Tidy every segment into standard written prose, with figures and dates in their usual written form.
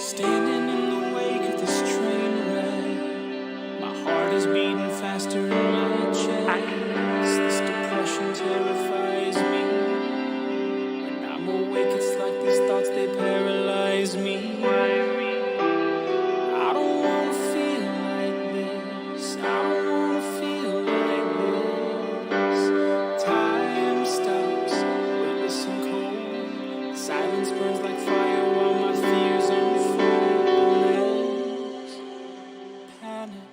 Standing in the wake of this train wreck, my heart is beating faster in my chest. This depression terrifies me. When I'm awake, it's like these thoughts, they paralyze me. I don't wanna feel like this. I don't wanna feel like this. Time stops, weightless and cold. Silence burns like fire while my fears unfold. There's panic.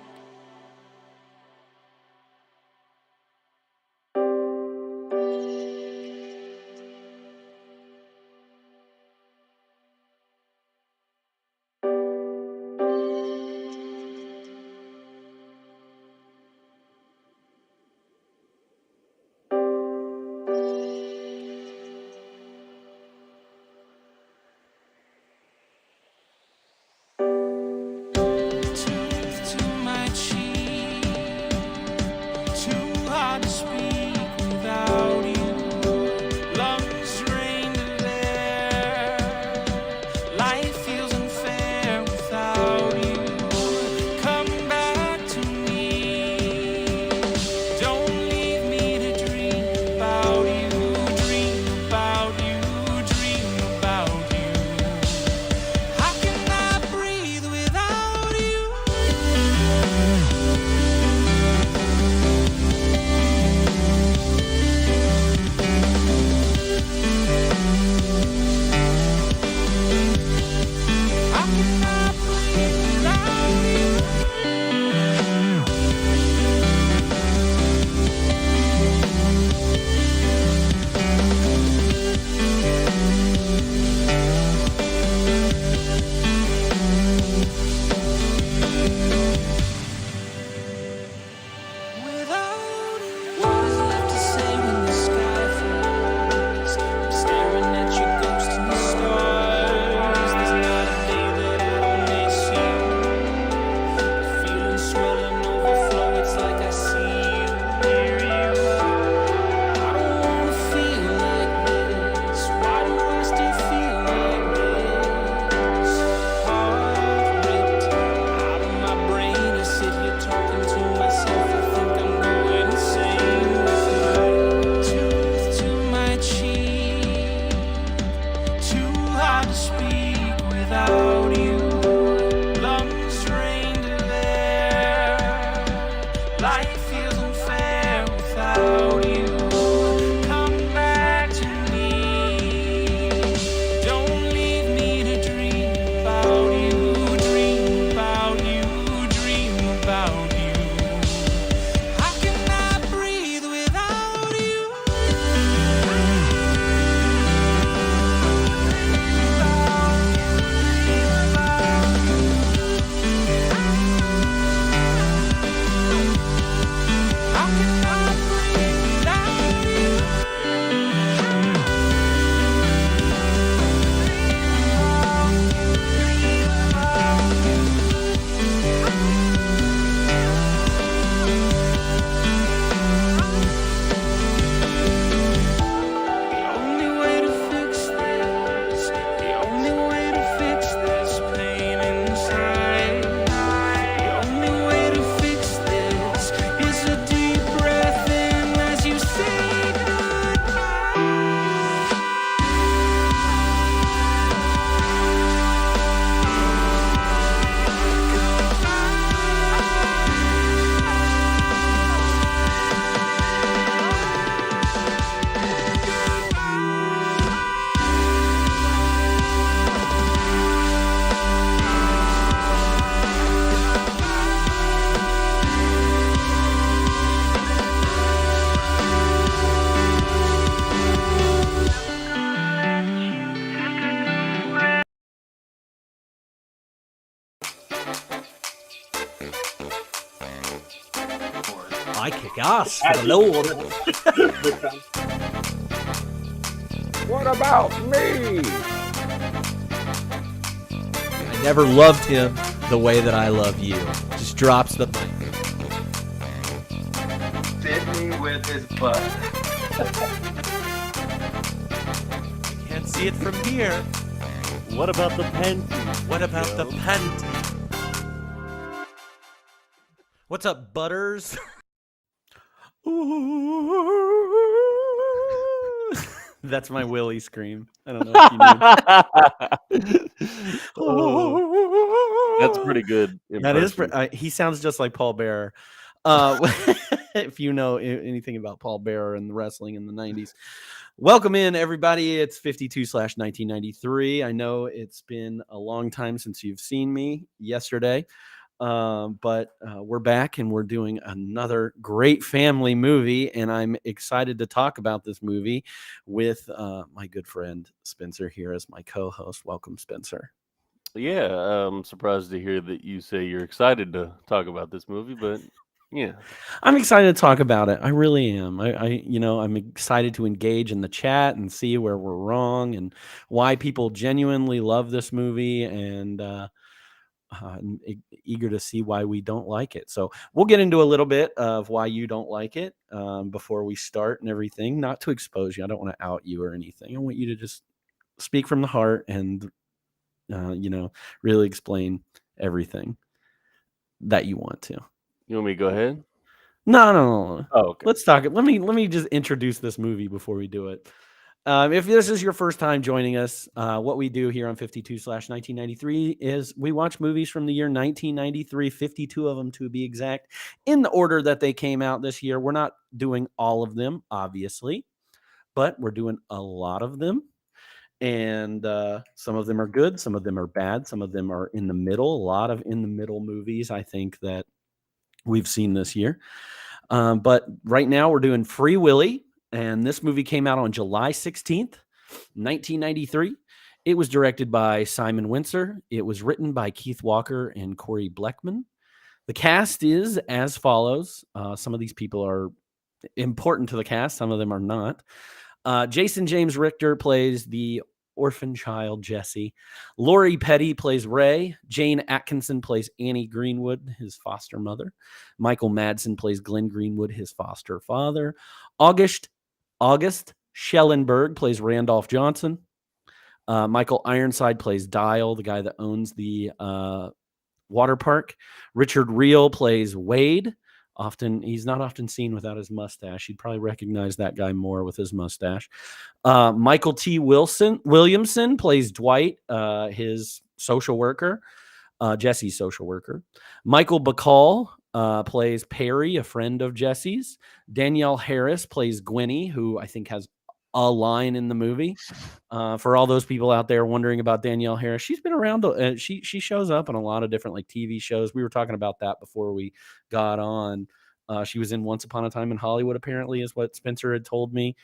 Tooth to my cheek, too hard to speak without you. Lungs drain to air. Life feels unfair without you. Come back to me. Don't leave me to dream about you. Dream about you. Dream about you. How can I breathe without you? How can I breathe without you? Without you. What is left to say when the sky falls? I'm staring at your ghost in the stars. There's not a day that I don't miss you. The feeling swelling overflow. It's like I see you, hear you. I don't wanna feel like this. Why do I still feel like this? Heart ripped out of my brain. I sit here talking to myself. I think I'm going insane. Tooth to my cheek, too hard to speak without you. Lungs drain to air. Life feels unfair without you. Come back to me. Don't leave me to dream about you. Dream about you. Dream about you. How can I breathe without you? How can I breathe without you? The only way to fix this, the only way to fix this pain inside, the only way to fix this is a deep breath in as you say I kick ass for the Lord. What about me? I never loved him the way that I love you. Just drops the mic. Sydney with his butt. Can't see it from here. What about the panty? What about the Joe? panty? What's up, Butters? That's my Willy scream. I don't know if you knew. Oh, that's pretty good. That is. Impression. He sounds just like Paul Bearer. If you know anything about Paul Bearer and the wrestling in the 90s. Welcome in, everybody. It's 52/1993. I know it's been a long time since you've seen me yesterday, but we're back and we're doing another great family movie, and I'm excited to talk about this movie with my good friend Spencer here as my co-host. Welcome, Spencer. Yeah, I'm surprised to hear that you say you're excited to talk about this movie, but yeah. I'm excited to talk about it. I really am. I'm excited to engage in the chat and see where we're wrong and why people genuinely love this movie, and I'm eager to see why we don't like it. So we'll get into a little bit of why you don't like it before we start and everything. Not to expose you. I don't want to out you or anything. I want you to just speak from the heart and really explain everything that you want to. You want me to go ahead? No. Oh, okay. Let's talk. Let me just introduce this movie before we do it. If this is your first time joining us, what we do here on 52/1993 is we watch movies from the year 1993, 52 of them to be exact, in the order that they came out this year. We're not doing all of them, obviously, but we're doing a lot of them. And some of them are good, some of them are bad, some of them are in the middle. A lot of in the middle movies, I think, that we've seen this year. But right now we're doing Free Willy, and this movie came out on July 16th, 1993. It was directed by Simon Windsor. It was written by Keith Walker and Corey Bleckman. The cast is as follows. Some of these people are important to the cast. Some of them are not. Jason James Richter plays the orphan child Jesse. Lori Petty plays Ray. Jane Atkinson plays Annie Greenwood, his foster mother. Michael Madsen plays Glenn Greenwood, his foster father. August Schellenberg plays Randolph Johnson. Michael Ironside plays Dial, the guy that owns the water park. Richard Reel plays Wade. He's not often seen without his mustache. You'd probably recognize that guy more with his mustache. Michael T. Williamson plays Dwight, his social worker, Jesse's social worker. Michael Bacall plays Perry, a friend of Jesse's. Danielle Harris plays Gwenny, who I think has a line in the movie. For all those people out there wondering about Danielle Harris, she's been around. She shows up in a lot of different like TV shows. We were talking about that before we got on. She was in Once Upon a Time in Hollywood, apparently, is what Spencer had told me.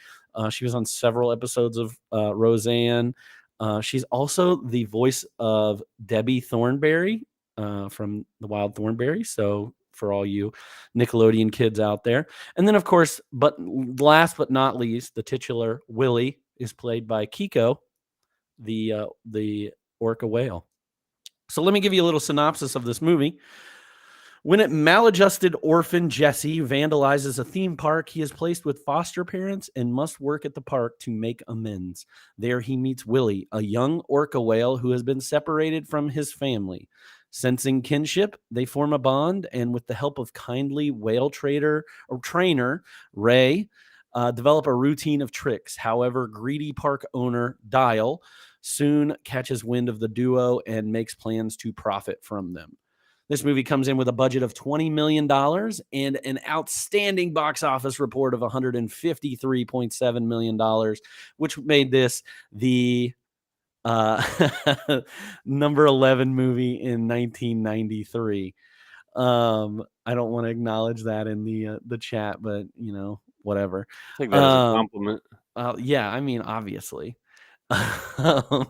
She was on several episodes of Roseanne. She's also the voice of Debbie Thornberry from The Wild Thornberry. So for all you Nickelodeon kids out there. And then, of course, but last but not least, the titular Willy is played by Kiko, the orca whale. So let me give you a little synopsis of this movie. When a maladjusted orphan Jesse vandalizes a theme park, he is placed with foster parents and must work at the park to make amends. There he meets Willy, a young orca whale who has been separated from his family. Sensing kinship, they form a bond, and with the help of kindly whale trainer Ray, develop a routine of tricks. However, greedy park owner Dial soon catches wind of the duo and makes plans to profit from them. This movie comes in with a budget of $20 million and an outstanding box office report of $153.7 million, which made this the number 11 movie in 1993. I don't want to acknowledge that in the chat, but whatever. Take that as a compliment. Yeah, I mean, obviously. But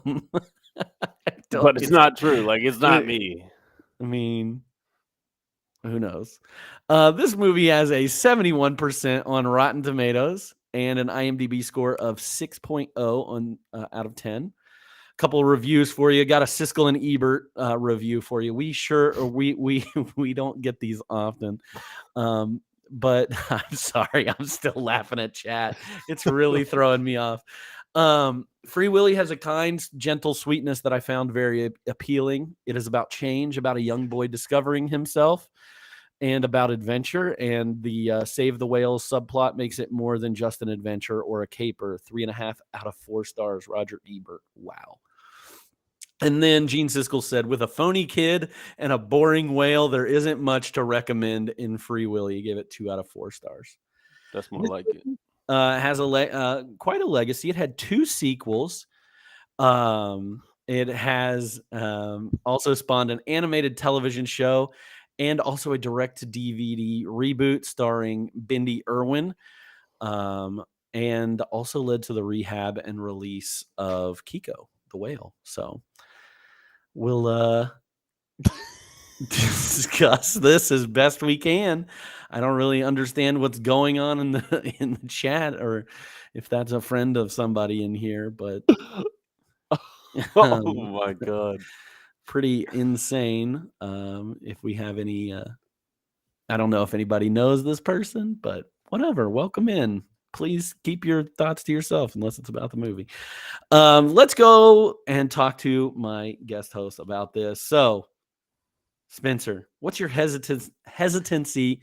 it's not true. Like, it's not me. I mean, who knows? This movie has a 71% on Rotten Tomatoes and an IMDb score of 6.0 on out of 10. Couple of reviews for you. Got a Siskel and Ebert review for you. We don't get these often. But I'm sorry, I'm still laughing at chat. It's really throwing me off. Free Willy has a kind, gentle sweetness that I found very appealing. It is about change, about a young boy discovering himself, and about adventure. And the Save the Whales subplot makes it more than just an adventure or a caper. 3.5 out of 4 stars. Roger Ebert. Wow. And then Gene Siskel said, with a phony kid and a boring whale, there isn't much to recommend in Free Willy. He gave it 2 out of 4 stars. That's more like it. Has quite a legacy. It had 2 sequels. It has also spawned an animated television show and also a direct-to-DVD reboot starring Bindi Irwin, and also led to the rehab and release of Kiko the whale. So we'll discuss this as best we can. I don't really understand what's going on in the chat, or if that's a friend of somebody in here, but Oh my god. pretty insane. If we have any, I don't know if anybody knows this person, but whatever. Welcome in. Please keep your thoughts to yourself unless it's about the movie. Let's go and talk to my guest host about this. So, Spencer, what's your hesitancy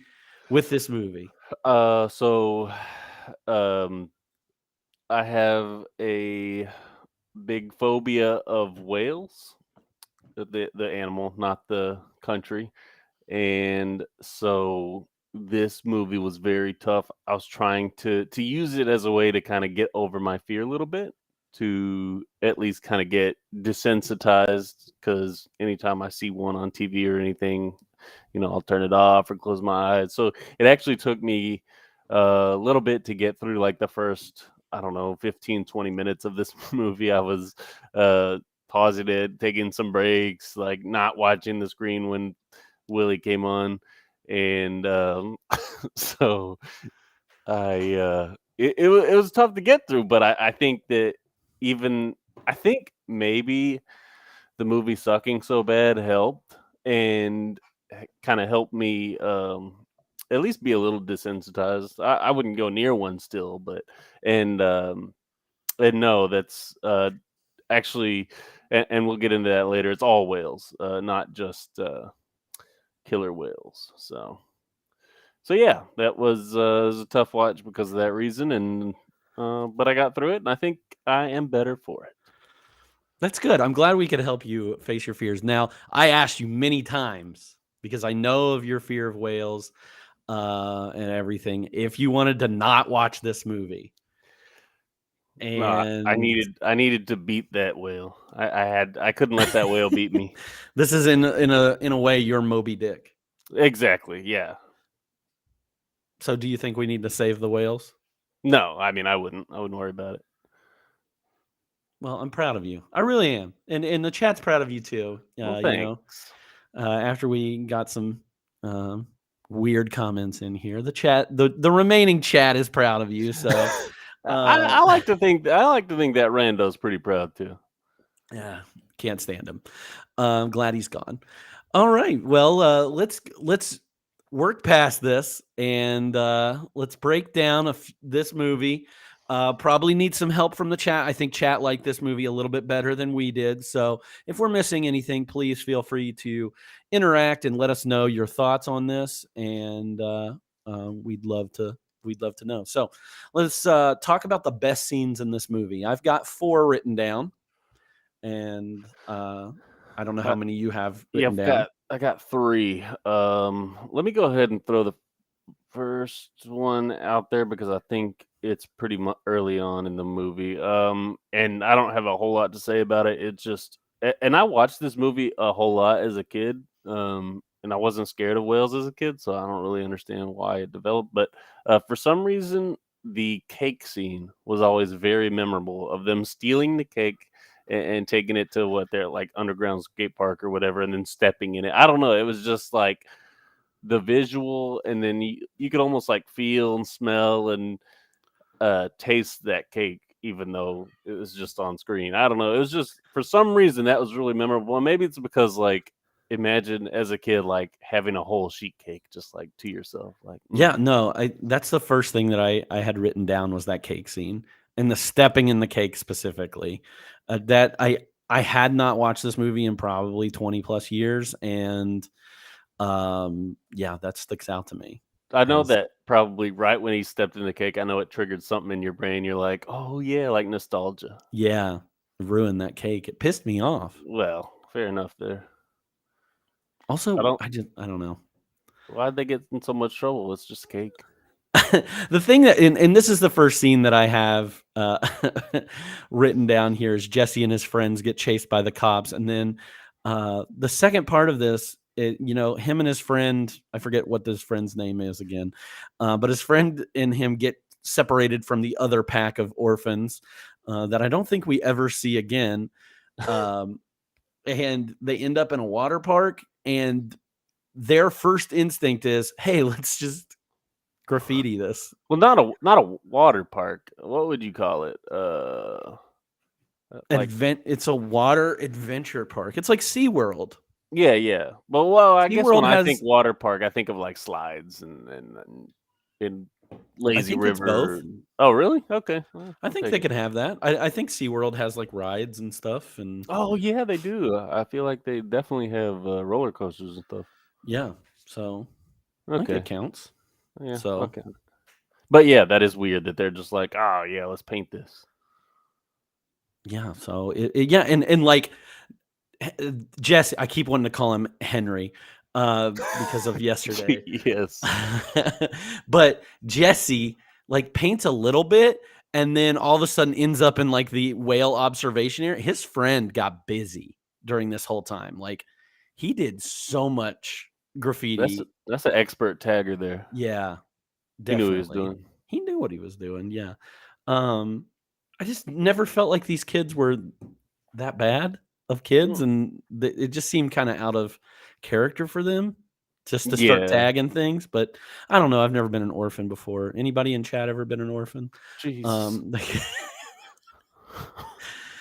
with this movie? So I have a big phobia of whales, the animal, not the country. And so this movie was very tough. I was trying to use it as a way to kind of get over my fear a little bit, to at least kind of get desensitized, because anytime I see one on TV or anything, I'll turn it off or close my eyes. So it actually took me a little bit to get through like the first, I don't know, 15, 20 minutes of this movie. I was pausing it, taking some breaks, like not watching the screen when Willy came on. And so it was tough to get through, but I think that I think maybe the movie sucking so bad helped, and kind of helped me at least be a little desensitized. I wouldn't go near one still, but and no, that's actually, and we'll get into that later. It's all whales, not just killer whales. So yeah, that was a tough watch because of that reason, and but I got through it, and I think I am better for it. That's good. I'm glad we could help you face your fears. Now, I asked you many times, because I know of your fear of whales and everything, if you wanted to not watch this movie. And I needed to beat that whale. I couldn't let that whale beat me. This is in a way you're Moby Dick. Exactly. Yeah. So do you think we need to save the whales? No, I mean I wouldn't worry about it. Well, I'm proud of you. I really am. And the chat's proud of you too. Well, thanks. After we got some weird comments in here, the chat, the remaining chat is proud of you. So I like to think that Rando's pretty proud too. Yeah, can't stand him. I'm glad he's gone. All right. Well, let's work past this, and let's break down this movie. Probably need some help from the chat. I think chat liked this movie a little bit better than we did. So if we're missing anything, please feel free to interact and let us know your thoughts on this. And we'd love to know. So let's talk about the best scenes in this movie. I've got 4 written down, and I don't know how many you have written down. I got 3. Let me go ahead and throw the first one out there because I think it's pretty early on in the movie. And I don't have a whole lot to say about it. It's just, and I watched this movie a whole lot as a kid. And I wasn't scared of whales as a kid, so I don't really understand why it developed. But for some reason, the cake scene was always very memorable, of them stealing the cake and taking it to what they're like underground skate park or whatever, and then stepping in it. I don't know. It was just like the visual, and then you could almost like feel and smell and taste that cake, even though it was just on screen. I don't know. It was just, for some reason, that was really memorable. And maybe it's because, like, imagine as a kid, like having a whole sheet cake just like to yourself. Like, yeah, no, that's the first thing that I had written down was that cake scene. and the stepping in the cake specifically. That I had not watched this movie in probably 20 plus years, and yeah, that sticks out to me. I know As- that probably right when he stepped in the cake, I know it triggered something in your brain. You're like, oh yeah, like nostalgia. Yeah, ruined that cake. It pissed me off. Well, fair enough there. Also, I I don't know. Why'd they get in so much trouble? It's just cake. The thing that, and this is the first scene that I have written down here, is Jesse and his friends get chased by the cops, and then the second part of this, him and his friend, I forget what this friend's name is again, but his friend and him get separated from the other pack of orphans that I don't think we ever see again, and they end up in a water park, and their first instinct is, hey, let's just graffiti this. Well, not a water park. What would you call it? Like It's a water adventure park. It's like SeaWorld. yeah. But well, I guess SeaWorld when I has- think water park, I think of like slides and lazy think it's river. both. Oh, really? Okay. Well, I I'll think take they it. could have that. I think SeaWorld has like rides and stuff, and Oh yeah, they do. I feel like they definitely have roller coasters and stuff. yeah, so I think Okay. it counts. Yeah. So- Okay. But yeah, that is weird that they're just like, oh yeah, let's paint this. Yeah, so yeah, and like Jesse, I keep wanting to call him Henry because of yesterday. Yes. But Jesse like paints a little bit and then all of a sudden ends up in like the whale observation area. His friend got busy during this whole time. Like he did so much graffiti. That's an expert tagger there. Yeah, He definitely. knew what he was doing. He knew what he was doing. Yeah. I just never felt like these kids were that bad of kids, and it just seemed kind of out of character for them just to start Yeah. tagging things. But I don't know. I've never been an orphan before. Anybody in chat ever been an orphan? Jeez.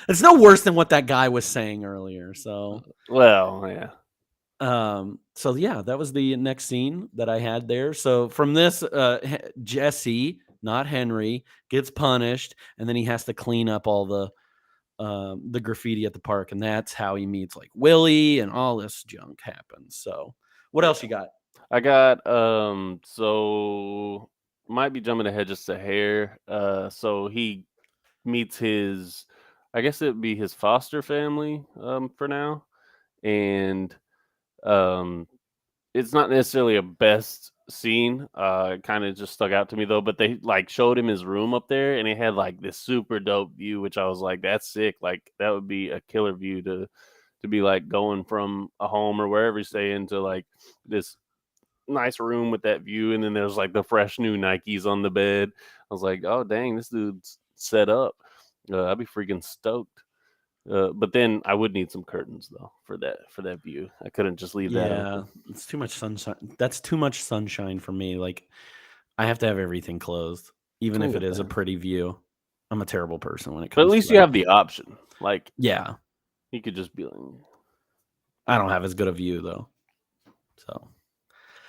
It's no worse than what that guy was saying earlier. So, Well, yeah. so yeah, that was the next scene that I had there. So from this, Jesse, not Henry, gets punished, and then he has to clean up all the graffiti at the park, and that's how he meets like Willy, and all this junk happens. So, what else you got? I got so might be jumping ahead just a hair. So he meets his, I guess it'd be his foster family for now. And it's not necessarily a best scene. It kind of just stuck out to me though. But they like showed him his room up there, and it had like this super dope view, which I was like, that's sick. Like that would be a killer view to be like going from a home or wherever you stay into like this nice room with that view. And then there's like the fresh new Nikes on the bed. I was like, oh dang, this dude's set up. I'd be freaking stoked. But then I would need some curtains though for that view. I couldn't just leave that Yeah, open. it's too much sunshine. That's too much sunshine for me. Like, I have to have everything closed, even if it is a pretty view. I'm a terrible person when it comes. But at least to you that. have the option. Like, Yeah, you could just be like, I don't have as good a view though. So,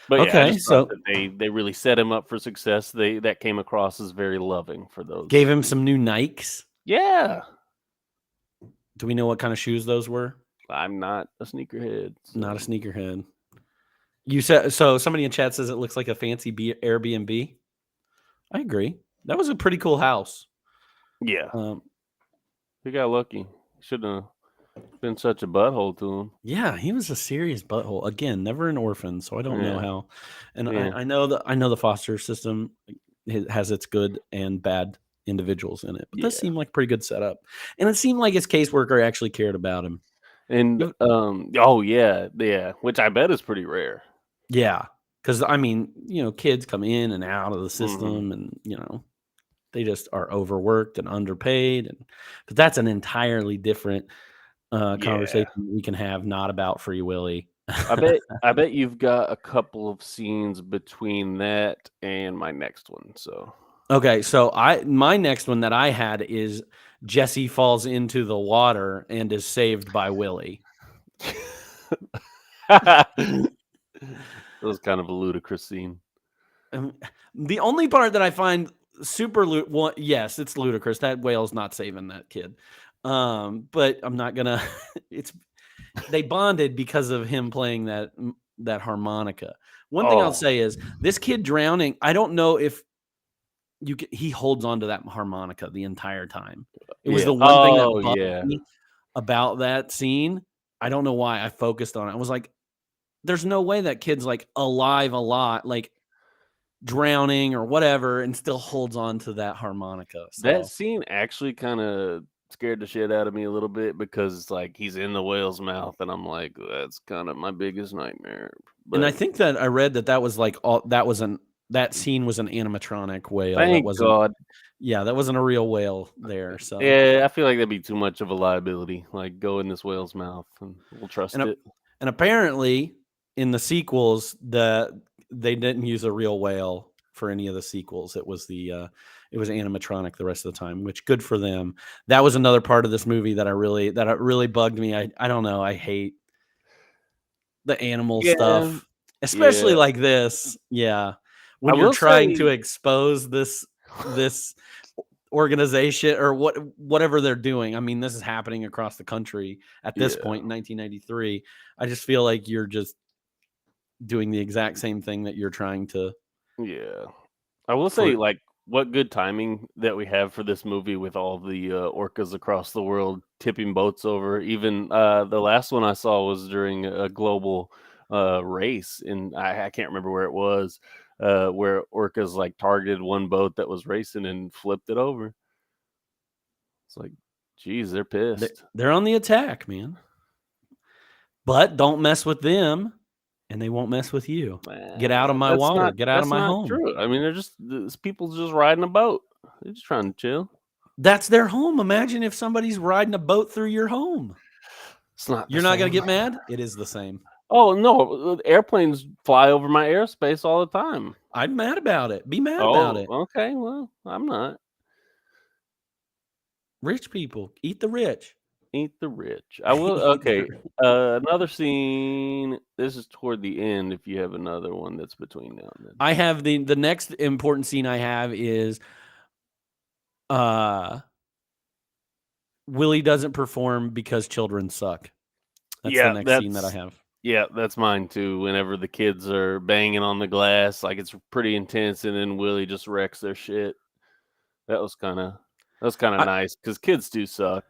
but yeah, I Okay, just thought so- that they really set him up for success. That came across as very loving for those. gave him some new Nikes. Yeah, Do we know what kind of shoes those were? I'm not a sneakerhead. Not a so- sneakerhead. You said so. Somebody in chat says it looks like a fancy Airbnb. I agree. That was a pretty cool house. Yeah, Um, he got lucky. Shouldn't have been such a butthole to him. yeah, he was a serious butthole. Again, never an orphan, so I don't know Yeah. how. And Yeah. I know the foster system has its good and bad individuals in it, but this Yeah. seemed like a pretty good setup. And it seemed like his caseworker actually cared about him. And Yep. oh yeah, which I bet is pretty rare. Yeah, because I mean, kids come in and out of the Mm-hmm. system, and they just are overworked and underpaid, but that's an entirely different conversation we can have, not about Free Willy. I bet you've got a couple of scenes between that and my next one. So Okay, so my next one that I had is Jesse falls into the water and is saved by Willy. that was kind of a ludicrous scene. The only part that I find well, yes, it's ludicrous. That whale's not saving that kid. But I'm not gonna. They bonded because of him playing that harmonica. One thing I'll say is this kid drowning. I don't know if he holds on to that harmonica the entire time. It was the one thing that bugged me about that scene. I don't know why I focused on it. I was like, there's no way that kid's like alive a lot, like drowning or whatever, and still holds on to that harmonica. So. That scene actually kind of scared the shit out of me a little bit because it's like he's in the whale's mouth, and I'm like, that's kind of my biggest nightmare. But and I think that I read that was like that scene was an animatronic whale. Thank God. Yeah, that wasn't a real whale there. So yeah, I feel like that'd be too much of a liability. Like go in this whale's mouth, and we'll trust it. And apparently, in the sequels, they didn't use a real whale for any of the sequels. It was it was animatronic the rest of the time, which good for them. That was another part of this movie that really bugged me. I don't know. I hate the animal stuff, especially like this. Yeah. When you're trying to expose this organization or whatever they're doing. I mean, this is happening across the country at this point in 1993. I just feel like you're just doing the exact same thing that you're trying to. Yeah. I will say, like, what good timing that we have for this movie with all the orcas across the world tipping boats over. Even the last one I saw was during a global race, and I can't remember where it was, where orcas like targeted one boat that was racing and flipped it over. It's like, geez, they're pissed. They're on the attack, man. But don't mess with them, and they won't mess with you. Get out of my water. Get out of my home. True. I mean, people just riding a boat. They're just trying to chill. That's their home. Imagine if somebody's riding a boat through your home. It's not. You're not going to get mad? It is the same. Oh, no. Airplanes fly over my airspace all the time. I'm mad about it. Be mad about it. Okay, well, I'm not. Rich people. Eat the rich. Eat the rich. I will. Okay. Another scene. This is toward the end. If you have another one that's between now and then. I have the next important scene I have is Willy doesn't perform because children suck. That's the next scene that I have. Yeah, that's mine too. Whenever the kids are banging on the glass, like it's pretty intense, and then Willy just wrecks their shit. That was kind of nice because kids do suck.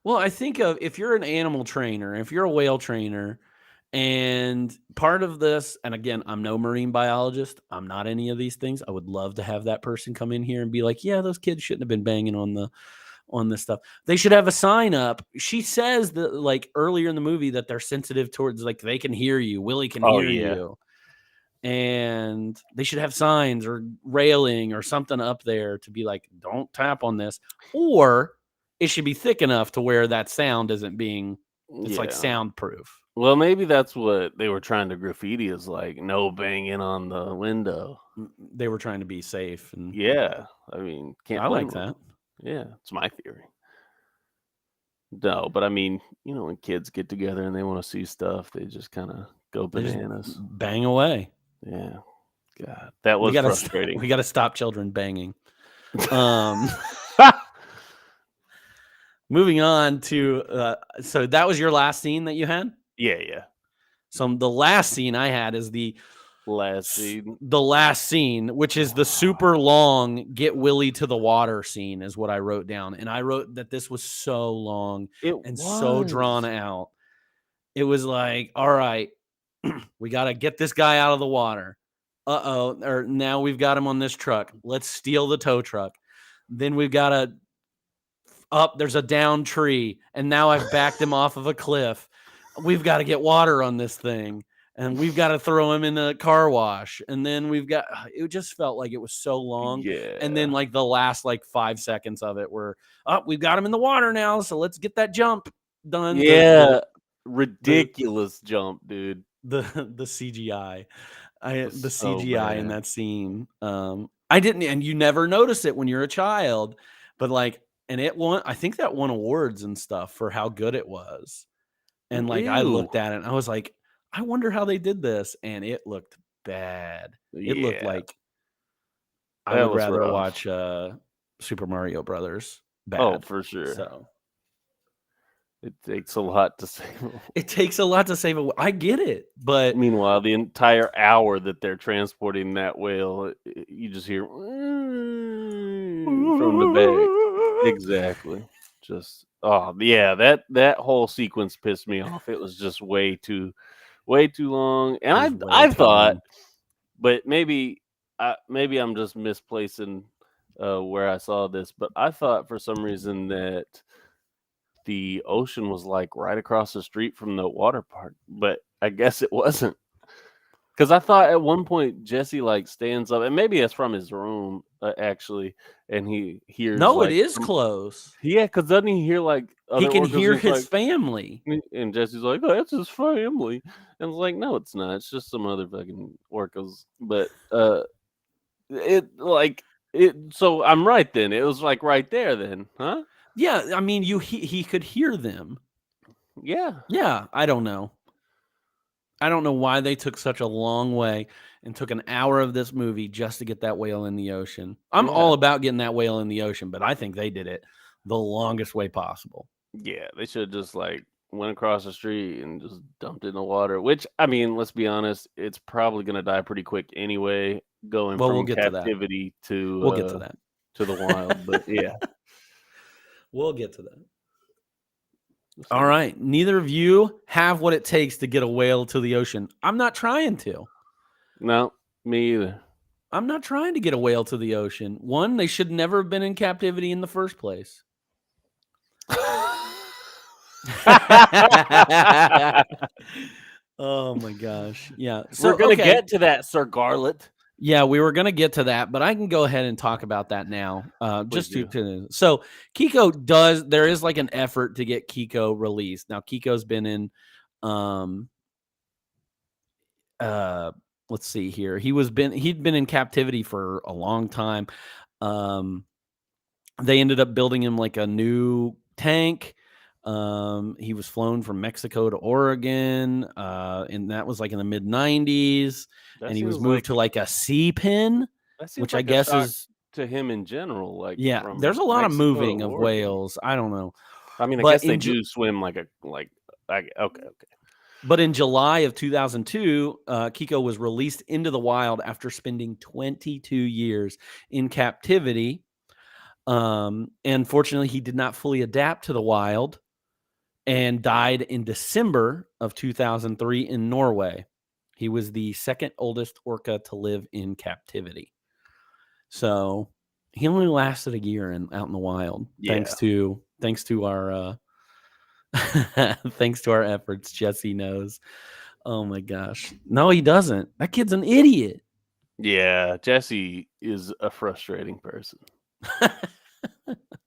Well, I think of if you're an animal trainer, if you're a whale trainer, and part of this, and again, I'm no marine biologist. I'm not any of these things. I would love to have that person come in here and be like, yeah, those kids shouldn't have been banging on this stuff. They should have a sign up. She says that like earlier in the movie that they're sensitive towards like they can hear you. Willy can hear you. And they should have signs or railing or something up there to be like, don't tap on this. Or it should be thick enough to where that sound isn't being, it's like soundproof. Well, maybe that's what they were trying to graffiti is like, no banging on the window. They were trying to be safe. And yeah. I mean, I like that. Yeah, it's my theory. No, but I mean, you know, when kids get together and they want to see stuff, they just kind of go bananas. Bang away. Yeah. God, that was frustrating. We got to stop children banging. Moving on to, so that was your last scene that you had? Yeah. So the last scene I had is the last scene, which is the super long get Willy to the water scene is what I wrote down. And I wrote that this was so long so drawn out. It was like, all right, we got to get this guy out of the water. Or now we've got him on this truck. Let's steal the tow truck. Then we've got there's a down tree. And now I've backed him off of a cliff. We've got to get water on this thing. And we've got to throw him in a car wash. And then it just felt like it was so long. Yeah. And then like the last like 5 seconds of it were, we've got him in the water now. So let's get that jump done. Yeah. Ridiculous jump, dude. The CGI. The CGI in that scene. I didn't, and you never notice it when you're a child, but like, and I think that won awards and stuff for how good it was. And like, I looked at it and I was like, I wonder how they did this. And it looked bad. It looked like I That would was rather rough. watch Super Mario Brothers bad. Oh, for sure. So It takes a lot to save. it takes a lot to save a. I get it, but Meanwhile, the entire hour that they're transporting that whale, you just hear from the back. Exactly. Just yeah, that whole sequence pissed me off. It was just way too long. it was And way I too thought, long. but maybe I'm just misplacing where I saw this, but I thought for some reason that the ocean was like right across the street from the water park, but I guess it wasn't. Because I thought at one point Jesse like stands up, and maybe it's from his room actually, and he hears No, it like is close. yeah, because doesn't he hear like He other can orcas? hear And it's his like, family. and Jesse's like, oh, that's his family, and it's like, no, it's not. It's just some other fucking orcas. But it like it. So I'm right then. It was like right there then, huh? Yeah, I mean, he could hear them. Yeah. Yeah, I don't know. I don't know why they took such a long way and took an hour of this movie just to get that whale in the ocean. I'm Yeah. all about getting that whale in the ocean, but I think they did it the longest way possible. Yeah, they should just like went across the street and just dumped it in the water. Which I mean, let's be honest, it's probably gonna die pretty quick anyway, going Well, we'll from get to that. captivity to We'll get to that. to the wild. But yeah, We'll get to that. All right. Neither of you have what it takes to get a whale to the ocean. I'm not trying to. No, me either. I'm not trying to get a whale to the ocean. One, they should never have been in captivity in the first place. Oh my gosh. Yeah. So We're gonna okay. get to that, Sir Garlet. Yeah, we were going to get to that, but I can go ahead and talk about that now. Please So Kiko there is like an effort to get Kiko released. Now Kiko's been in let's see here. He'd been in captivity for a long time. They ended up building him like a new tank. He was flown from Mexico to Oregon, and that was like in the mid 90s. And he was moved to like a sea pen, which I guess is to him in general. Like, yeah. from There's a lot of Mexico to moving of Oregon. whales. I don't know. I mean, I But guess they in Ju- do swim okay. But in July of 2002, Kiko was released into the wild after spending 22 years in captivity. And fortunately, he did not fully adapt to the wild and died in December of 2003 in Norway. He was the second oldest orca to live in captivity. So he only lasted a year out in the wild, thanks to our thanks to our efforts. Jesse knows. Oh my gosh. No, he doesn't. That kid's an idiot. Yeah, Jesse is a frustrating person.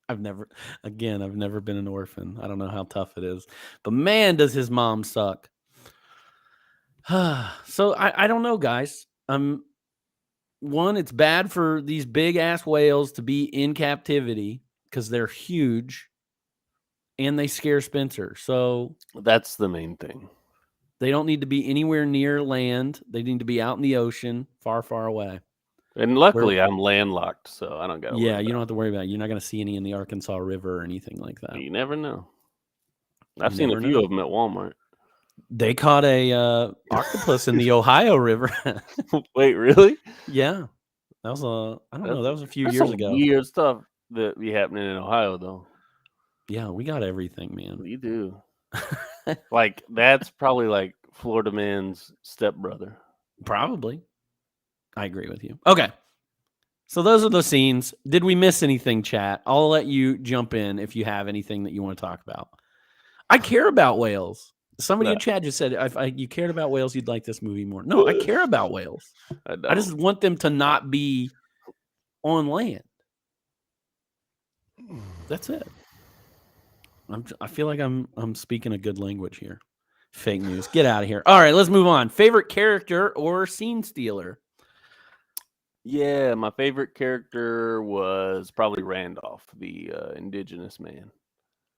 I've never been an orphan. I don't know how tough it is. But man, does his mom suck. So I don't know, guys. One, it's bad for these big ass whales to be in captivity because they're huge and they scare Spencer. So that's the main thing. They don't need to be anywhere near land. They need to be out in the ocean, far, far away. And luckily, I'm landlocked, so I don't got to Yeah, you don't have to worry about it. You're not going to see any in the Arkansas River or anything like that. You never know. I've seen a few of them at Walmart. They caught a octopus in the Ohio River. Wait, really? Yeah. That was that was a few years ago. Weird stuff that be happening in Ohio, though. Yeah, we got everything, man. We do. Like, that's probably like Florida man's stepbrother. Probably. I agree with you. Okay. So those are the scenes. Did we miss anything, chat? I'll let you jump in if you have anything that you want to talk about. I care about whales. Somebody in chat just said, if you cared about whales, you'd like this movie more. No, I care about whales. I just want them to not be on land. That's it. I feel like I'm speaking a good language here. Fake news. Get out of here. All right, let's move on. Favorite character or scene stealer? Yeah, my favorite character was probably Randolph, the indigenous man.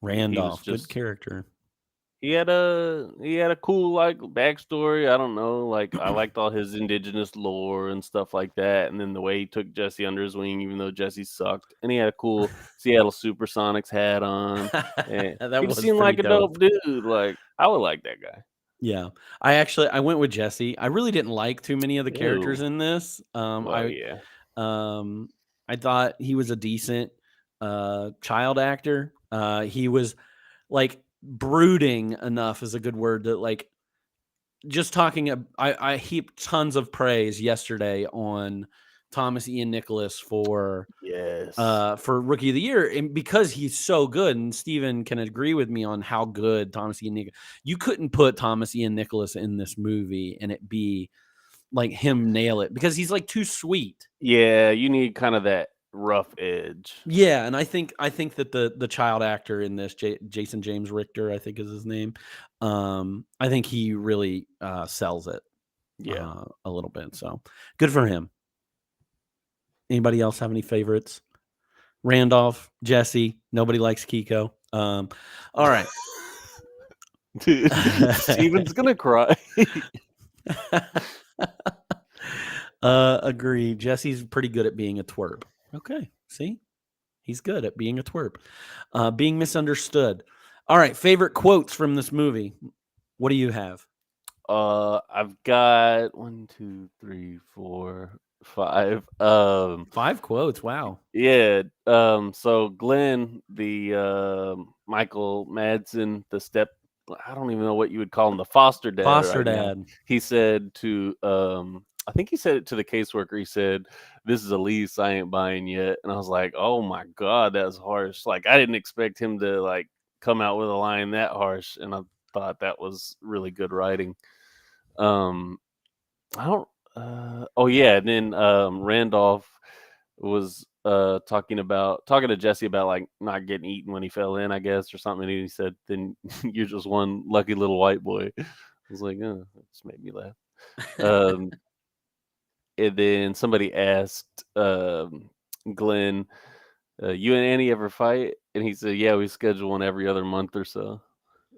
Randolph, good character. he had a cool like backstory. I don't know, like I liked all his indigenous lore and stuff like that, and then the way he took Jesse under his wing, even though Jesse sucked, and he had a cool Seattle Supersonics hat on, and That he just was seemed pretty like a dope dope. dude. Like I would like that guy. Yeah, I went with Jesse. I really didn't like too many of the characters Ew. in this. Well, yeah, Um, I thought he was a decent child actor. He was like brooding enough is a good word to like just talking. I heaped tons of praise yesterday on Thomas Ian Nicholas yes, for Rookie of the Year, and because he's so good, and Steven can agree with me on how good Thomas Ian Nicholas. You couldn't put Thomas Ian Nicholas in this movie and it be like him nail it because he's like too sweet. yeah. You need kind of that rough edge. Yeah, and I think that the child actor in this, Jason James Richter, I think is his name. I think he really sells it Yeah. a little bit. So good for him. Anybody else have any favorites? Randolph, Jesse. Nobody likes Kiko. All right. Dude, Steven's gonna cry. Agree. Jesse's pretty good at being a twerp. Okay. See? He's good at being a twerp. Being misunderstood. All right. Favorite quotes from this movie. What do you have? I've got 1, 2, 3, 4, 5. 5 quotes. Wow. Yeah. So Glenn, the Michael Madsen, I don't even know what you would call him, the foster dad. Foster right now. dad. He said to I think he said it to the caseworker. He said, "This is a lease I ain't buying yet." And I was like, "Oh my God, that's harsh." Like I didn't expect him to like come out with a line that harsh, and I thought that was really good writing. I don't oh yeah, and then Randolph was talking to Jesse about like not getting eaten when he fell in, I guess, or something. And he said, "Then you're just one lucky little white boy." I was like, "Oh, that just made me laugh." And then somebody asked Glenn, "You and Annie ever fight?" And he said, "Yeah, we schedule one every other month or so,"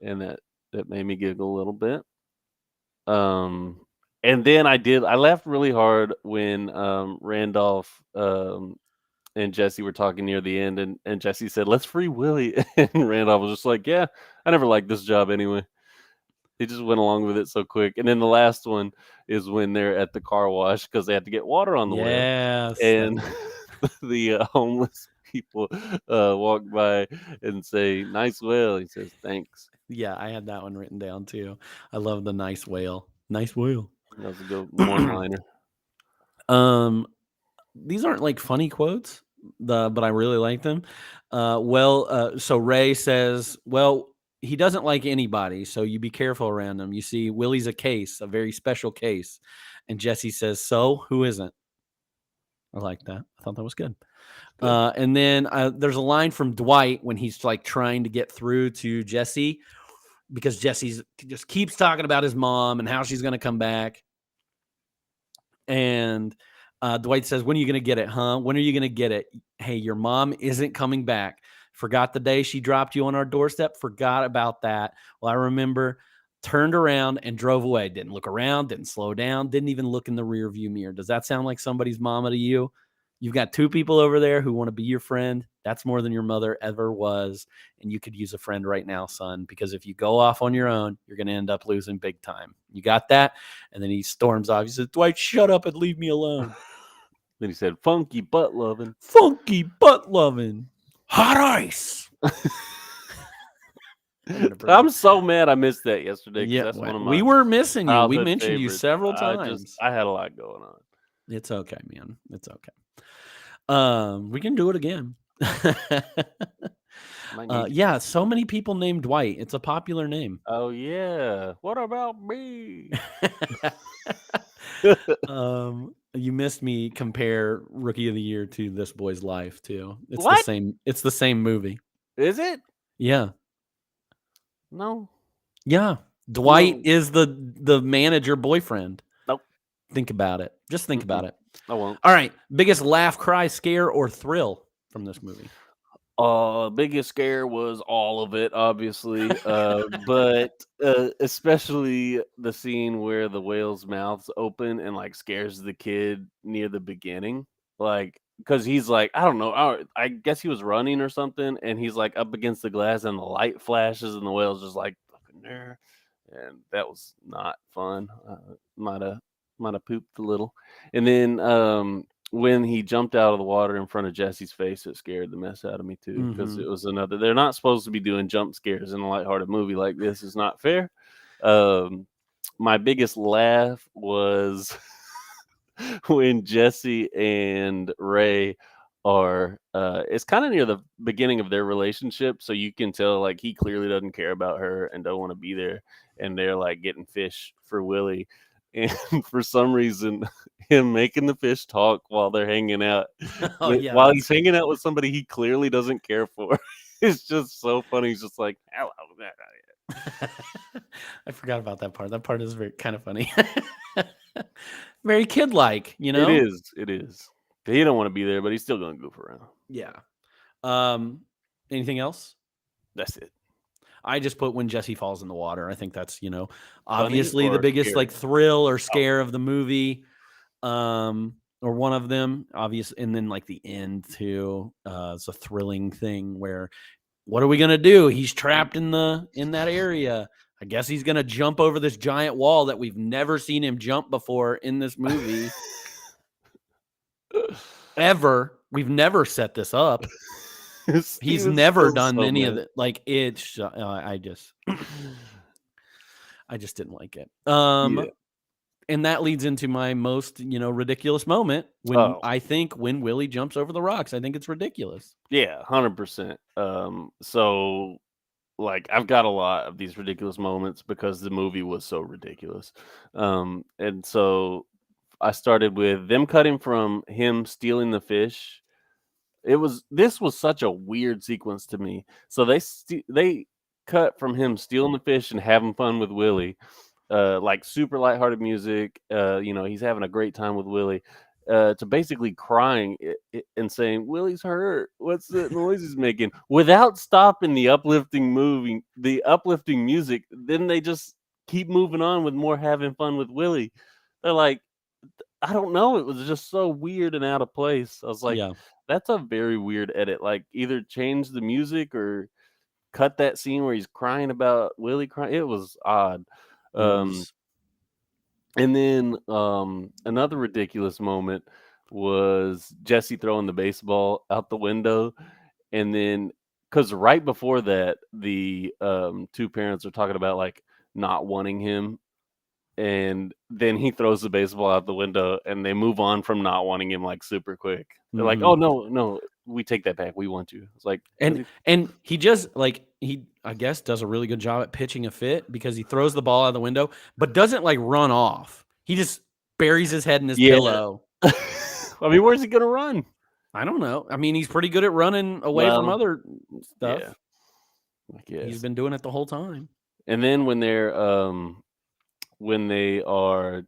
and that made me giggle a little bit. And then I laughed really hard when Randolph and Jesse were talking near the end, and Jesse said, "Let's free Willy," and Randolph was just like, "Yeah, I never liked this job anyway." He just went along with it so quick. And then the last one is when they're at the car wash because they had to get water on the well, Yes. and the homeless people walk by and say, "Nice whale." He says, "Thanks." Yeah, I had that one written down too. I love the nice whale. Nice whale. That was a good one-liner. These aren't like funny quotes, but I really like them. So Ray says, "Well, he doesn't like anybody, so you be careful around him. You see, Willy's a case, a very special case." And Jesse says, "So who isn't?" I like that. I thought that was good. And then there's a line from Dwight when he's like trying to get through to Jesse because Jesse's just keeps talking about his mom and how she's going to come back. And Dwight says, "When are you going to get it, huh? When are you going to get it? Hey, your mom isn't coming back. Forgot the day she dropped you on our doorstep? Forgot about that. Well, I remember." Turned around and drove away. Didn't look around, didn't slow down, didn't even look in the rear view mirror. Does that sound like somebody's mama to you? You've got 2 people over there who want to be your friend. That's more than your mother ever was. And you could use a friend right now, son, because if you go off on your own, you're going to end up losing big time. You got that? And then he storms off. He says, "Dwight, shut up and leave me alone." Then he said, "Funky butt loving." Funky butt loving. Hot ice. I'm so mad I missed that yesterday. Yeah, That's one of my we were missing you. We childhood mentioned you favorites. several times. I had a lot going on. It's okay, man. It's okay. We can do it again. Yeah, so many people named Dwight. It's a popular name. Oh yeah. What about me? You missed me compare Rookie of the Year to This Boy's Life too. It's What? the same. It's the same movie. Is it? Yeah. No. Yeah. Dwight No. is the manager boyfriend. Nope. Think about it. Just think about it. I won't. All right. Biggest laugh, cry, scare, or thrill from this movie? Biggest scare was all of it, obviously, but especially the scene where the whale's mouth's open and like scares the kid near the beginning, like because he's like, I don't know, I guess he was running or something, and he's like up against the glass, and the light flashes, and the whale's just like fucking there, and that was not fun. Might have might have pooped a little, and then when he jumped out of the water in front of Jesse's face, it scared the mess out of me too, because Mhm. it was another. They're not supposed to be doing jump scares in a lighthearted movie like this. Is not fair. Um, my biggest laugh was when Jesse and Ray are. It's kind of near the beginning of their relationship, so you can tell like he clearly doesn't care about her and don't want to be there, and they're like getting fish for Willie. And for some reason, him making the fish talk while they're hanging out, Oh yeah, while that's he's hanging out with somebody he clearly doesn't care for, it's just so funny. He's just like, "Hello." I forgot about that part. That part is very kind of funny. Very kid-like, you It know? is. It is. He don't want to be there, but he's still gonna goof around. Yeah. Um, anything else? That's it. I just put when Jesse falls in the water. I think that's, Funny obviously the or biggest scary? like thrill or scare of the movie. Or one of them, obvious, and then like the end too. It's a thrilling thing where what are we gonna do? He's trapped in that area. I guess he's gonna jump over this giant wall that we've never seen him jump before in this movie ever. We've never set this up. He He's was never still done so any of mad. it. Like it's, I just didn't like it. Yeah. And that leads into my most, ridiculous moment when Oh, I think when Willie jumps over the rocks. I think it's ridiculous. yeah, 100%. So like I've got a lot of these ridiculous moments because the movie was so ridiculous. And so I started with them cutting from him stealing the fish. This was such a weird sequence to me. So they cut from him stealing the fish and having fun with Willie, like super lighthearted music. He's having a great time with Willie. To basically crying and saying Willie's hurt. What's the noise he's making? Without stopping the uplifting music. Then they just keep moving on with more having fun with Willie. They're like, I don't know. It was just so weird and out of place. I was like, Yeah, that's a very weird edit. Like either change the music or cut that scene where he's crying about Willie crying. It was odd. it Um, was. and then another ridiculous moment was Jesse throwing the baseball out the window, and then because right before that, the two parents are talking about like not wanting him, and then he throws the baseball out the window, and they move on from not wanting him like super quick. They're like, "Oh Mhm. no, no, we take that back. We want you." It's like, And he just like he I guess does a really good job at pitching a fit because he throws the ball out the window, but doesn't like run off. He just buries his head in his yeah. pillow. I mean, where's he gonna run? I don't know. I mean, he's pretty good at running away from Well, other yeah, stuff. I He's guess. been doing it the whole time. And then when they are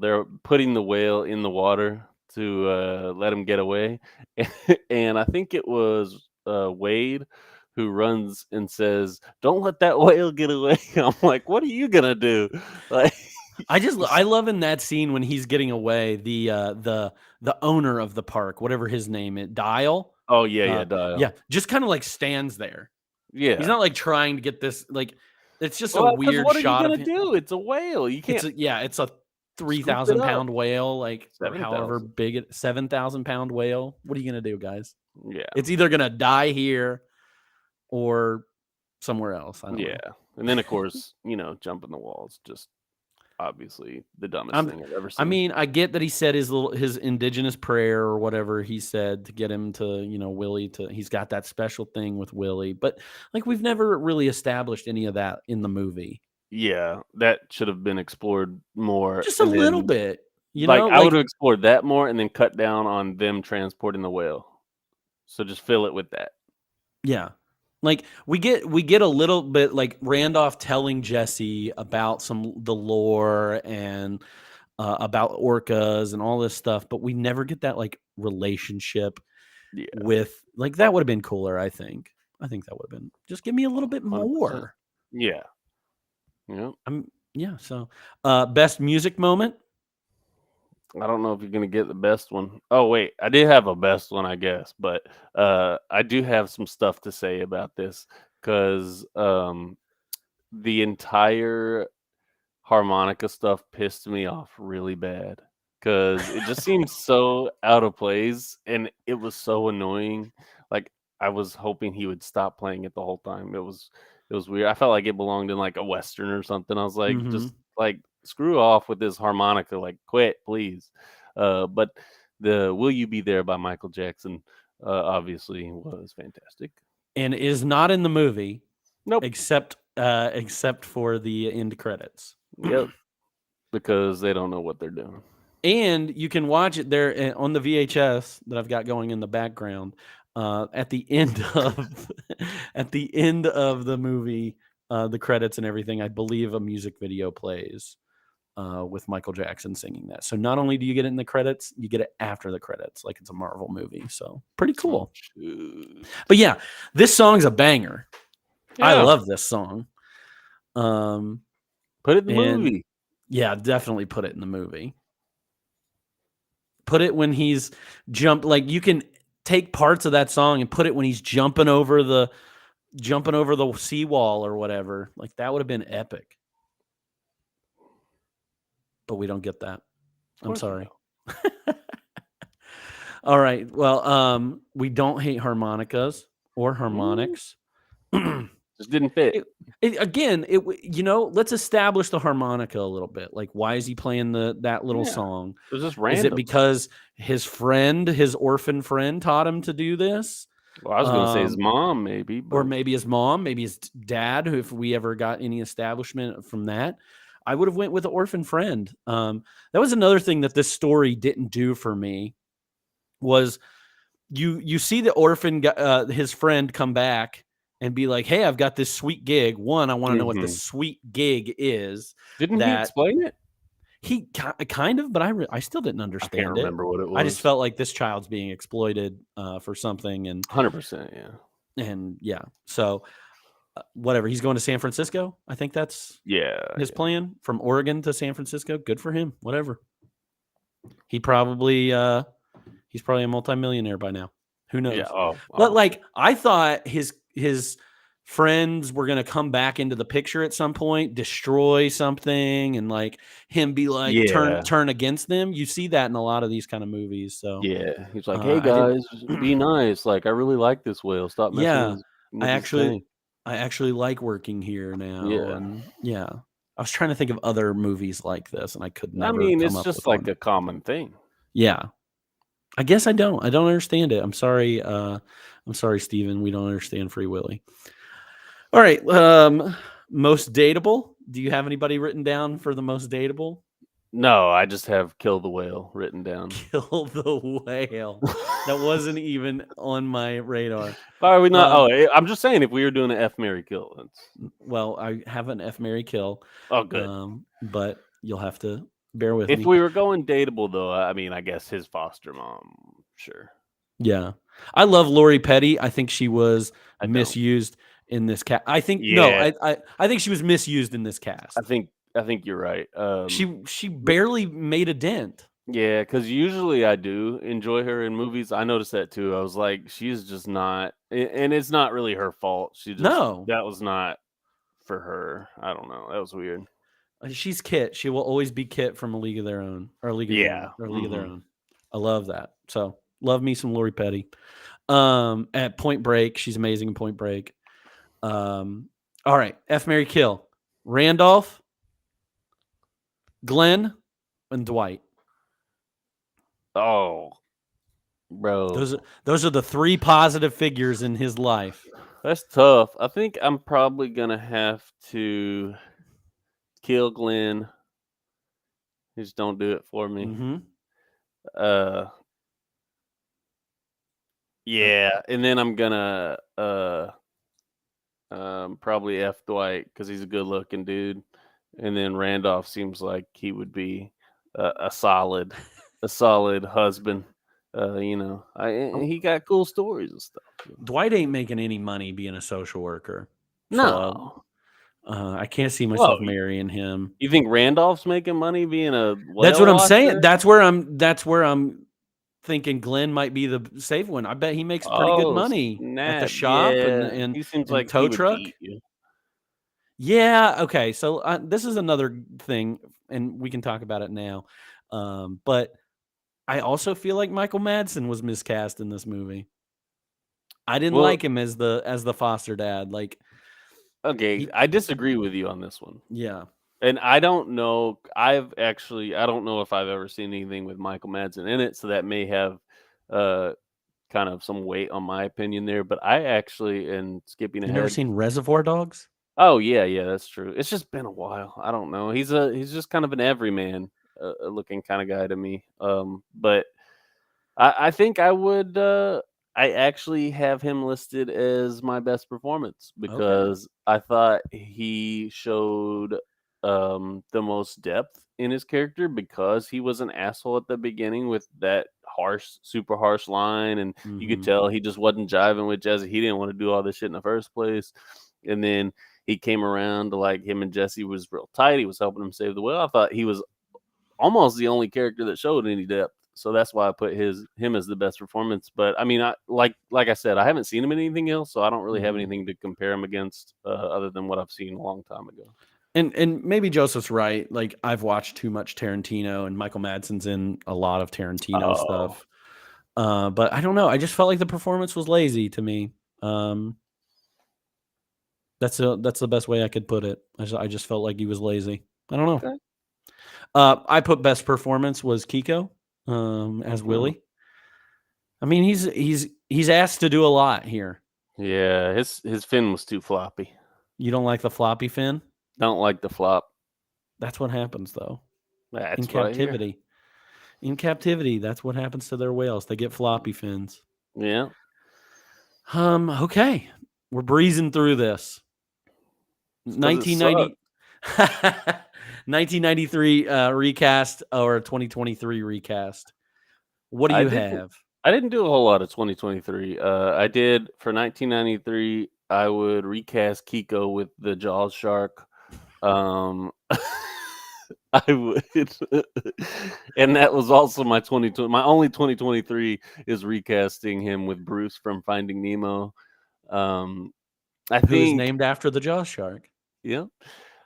they're putting the whale in the water to let him get away. And I think it was Wade who runs and says, "Don't let that whale get away." I'm like, "What are you gonna do?" Like, I love in that scene when he's getting away, the owner of the park, whatever his name is, Dial. oh yeah, Dial. Yeah, just kind of like stands there. He's Yeah. not like trying to get this like it's just a Well, because weird what are you shot of gonna him. do? It's a whale. You It's can't it's a scoop it 3,000 up. pound whale, like or however 7,000. big 7,000 pound whale. What are you gonna do, guys? Yeah. It's either gonna die here or somewhere else. I don't Yeah. know. And then of course, jumping the walls, just obviously the dumbest thing I've ever I seen. mean, I get that he said his indigenous prayer or whatever he said to get him to, Willie he's got that special thing with Willie, but like we've never really established any of that in the movie. Yeah, that should have been explored more. Just a And little then, bit, like, I would like have explored that more and then cut down on them transporting the whale. So just fill it with that. yeah. Like we get a little bit like Randolph telling Jesse about the lore and about orcas and all this stuff, but we never get that like relationship. Yeah. with like that would have been cooler. I think that would have been just give me a little bit 100%. more. Yeah. Yeah. Yeah. So, best music moment. I don't know if you're gonna get the best one. Oh wait, I did have a best one, I guess, but I do have some stuff to say about this because the entire harmonica stuff pissed me off really bad because it just seems so out of place and it was so annoying. Like I was hoping he would stop playing it the whole time. It was weird. I felt like it belonged in like a western or something. I was like, just like screw off with this harmonica, like quit, please. But the "Will You Be There" by Michael Jackson obviously was fantastic. And is not in the movie. Nope. Except for the end credits. Yep. Because they don't know what they're doing. And you can watch it there on the VHS that I've got going in the background. At the end of the movie, the credits and everything, I believe a music video plays with Michael Jackson singing that. So not only do you get it in the credits, you get it after the credits, like it's a Marvel movie. So pretty cool. But yeah, this song's a banger. Yeah. I love this song. Put it in the movie. Yeah, definitely put it in the movie. Put it when he's you can take parts of that song and put it when he's jumping over the seawall or whatever. Like that would have been epic. But we don't get that. I'm sorry. All right. Well, we don't hate harmonicas or harmonics. Just didn't fit. Let's establish the harmonica a little bit. Like, why is he playing that little song? It was just random. Is it because his orphan friend taught him to do this? Well, I was going to say his mom, maybe. Or maybe his mom, maybe his dad, if we ever got any establishment from that. I would have went with an orphan friend. That was another thing that this story didn't do for me was you see the orphan, his friend come back and be like, hey, I've got this sweet gig. One, I want to know what this sweet gig is. Didn't he explain it? He kind of, but I still didn't understand it. I can't remember what it was. I just felt like this child's being exploited for something. And 100%, yeah. And yeah, so whatever. He's going to San Francisco. I think that's his plan, from Oregon to San Francisco. Good for him. Whatever. He's probably a multimillionaire by now. Who knows? Yeah. But like, I thought his friends were going to come back into the picture at some point, destroy something, and like him be like turn against them. You see that in a lot of these kind of movies. So yeah, he's like, hey guys, be nice. Like, I really like this whale. Stop messing with I actually like working here now. And I was trying to think of other movies like this, and I could never. It's just like a common thing. Yeah. I guess I don't understand it. I'm sorry. I'm sorry, Steven. We don't understand Free Willy. All right. Most dateable. Do you have anybody written down for the most dateable? No, I just have Kill the Whale written down. Kill the Whale. That wasn't even on my radar. Why are we not? I'm just saying, if we were doing an F, Marry, Kill. Well, I have an F, Marry, Kill. Oh, good. But you'll have to bear with me. If we were going dateable, though, I mean, I guess his foster mom, sure. Yeah. I love Lori Petty. I think she was misused in this cast. I think I think she was misused in this cast. I think you're right. She barely made a dent. Yeah, because usually I do enjoy her in movies. I noticed that too. I was like, she's just not, and it's not really her fault. That was not for her. I don't know. That was weird. She's Kit. She will always be Kit from A League of Their Own, or League of Their Own. I love that. So love me some Lori Petty. At Point Break, she's amazing in Point Break. All right, F, Marry, Kill. Randolph, Glenn, and Dwight. Oh, bro. Those are the three positive figures in his life. That's tough. I think I'm probably gonna have to kill Glenn. Just don't do it for me. Mm-hmm. Yeah, and then I'm gonna probably F Dwight because he's a good-looking dude, and then Randolph seems like he would be a solid husband. He got cool stories and stuff. Dwight ain't making any money being a social worker. No. I can't see Well, myself marrying him. You think Randolph's making money being a That's what I'm saying. watcher? That's where I'm thinking Glenn might be the safe one. I bet he makes pretty good money at the Snap. shop Yeah. He seems and like tow he would truck. beat you. Yeah. Okay. So this is another thing, and we can talk about it now. But I also feel like Michael Madsen was miscast in this movie. I didn't Well, like him as the foster dad. Like, okay, I disagree with you on this one. yeah. And I don't know. I don't know if I've ever seen anything with Michael Madsen in it, so that may have kind of some weight on my opinion there. But I actually, and skipping You ahead. never seen Reservoir Dogs? Oh yeah, that's true. It's just been a while. I don't know. He's just kind of an everyman looking kind of guy to me. But I think I would. I actually have him listed as my best performance because I thought he showed the most depth in his character because he was an asshole at the beginning with that super harsh line, and you could tell he just wasn't jiving with Jesse. He didn't want to do all this shit in the first place, and then he came around to like him and Jesse was real tight. He was helping him save the whale. I thought he was almost the only character that showed any depth. So that's why I put him as the best performance. But I mean, like I said, I haven't seen him in anything else, so I don't really have anything to compare him against other than what I've seen a long time ago. And maybe Joseph's right. Like, I've watched too much Tarantino, and Michael Madsen's in a lot of Tarantino stuff. But I don't know. I just felt like the performance was lazy to me. That's the best way I could put it. I just felt like he was lazy. I don't know. Okay. I put best performance was Kiko as Willy. I mean, he's asked to do a lot here. Yeah, his fin was too floppy. You don't like the floppy fin? Don't like the flop. That's what happens though. That's in captivity. In captivity, that's what happens to their whales. They get floppy fins. Yeah. Okay. We're breezing through this. 1993 recast or 2023 recast. What do you have? I didn't do a whole lot of 2023. I did for 1993. I would recast Kiko with the Jaws shark. I would, and that was also my 2020. My only 2023 is recasting him with Bruce from Finding Nemo. I Who think is named after the Jaws shark. Yeah.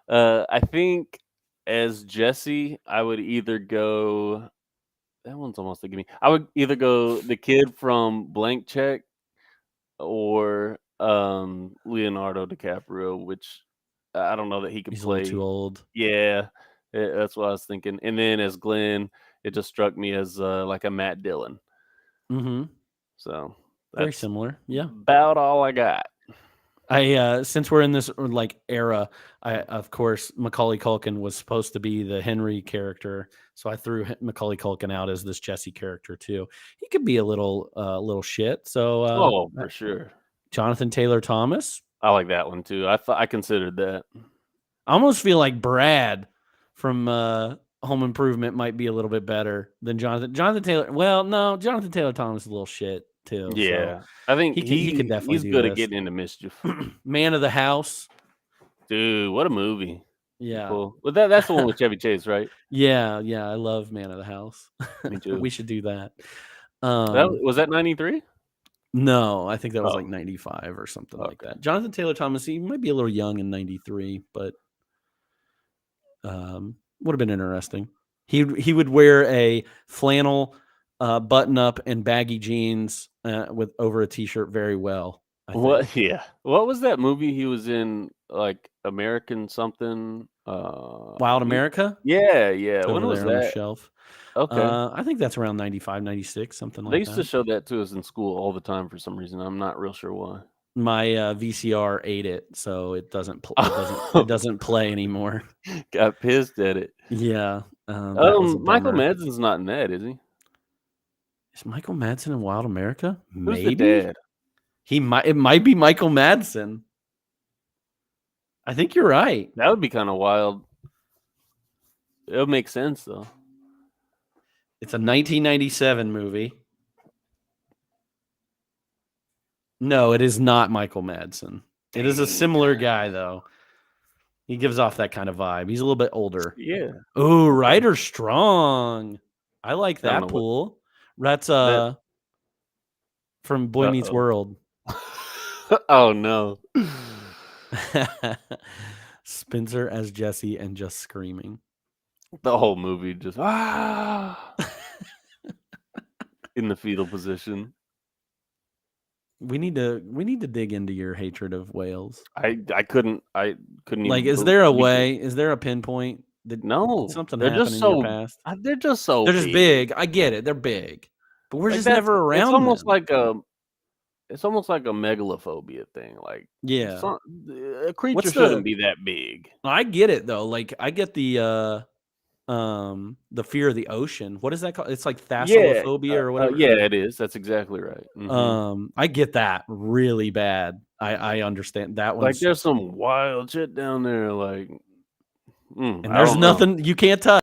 I think as Jesse, I would either go. That one's almost a gimme. I would either go the kid from Blank Check or Leonardo DiCaprio, which I don't know that he can He's play. A little too old. Yeah, that's what I was thinking. And then as Glenn, it just struck me as like a Matt Dillon. Mm-hmm. So very similar. Yeah, about all I got. Since we're in this like era, of course Macaulay Culkin was supposed to be the Henry character, so I threw Macaulay Culkin out as this Jesse character too. He could be a little shit. So for sure. Jonathan Taylor Thomas. I like that one too. I considered that. I almost feel like Brad from Home Improvement might be a little bit better than Jonathan Taylor. Well, no, Jonathan Taylor Thomas is a little shit too. Yeah, so I think he could definitely. He's good at getting into mischief. Man of the House, dude, what a movie! Yeah, cool. Well, that's the one with Chevy Chase, right? Yeah, I love Man of the House. Me too. We should do that. Was that 93? No, I think that was like 95 or something like that. Jonathan Taylor Thomas, he might be a little young in 93, but would have been interesting. He would wear a flannel button up and baggy jeans with over a t-shirt very well. What? Yeah. What was that movie he was in? Like American something? Wild America? Yeah. When was that? On the shelf. Okay. I think that's around 95, 96, something like that. They used to show that to us in school all the time for some reason. I'm not real sure why. My VCR ate it, so it doesn't play anymore. Got pissed at it. Yeah. Michael Madsen's not in that, is he? Is Michael Madsen in Wild America? Who's Maybe. The dad? It might be Michael Madsen. I think you're right. That would be kind of wild. It would make sense though. It's a 1997 movie. No, it is not Michael Madsen. It is a similar guy, though. He gives off that kind of vibe. He's a little bit older. Yeah. Oh, Ryder Strong. I like I don't that know what pool. That's that. from Boy Meets Uh-oh. World. Oh no. Spencer as Jesse and just screaming. The whole movie just in the fetal position. We need to dig into your hatred of whales. I couldn't Like, even is there a believe it. way? Is there a pinpoint? Did No, something they're happen just in your so past? they're just so They're just big. I get it. They're big, but we're Like just never it's around almost them. like a megalophobia thing. Like Yeah. a creature What's shouldn't be that big. I get it though. Like I get the fear of the ocean. What is that called? It's like Yeah, thalassophobia or whatever. yeah, it is. That's exactly right. I get that really bad. I understand that Like one's there's some wild shit down there. Like, and I there's don't know. nothing you can't touch.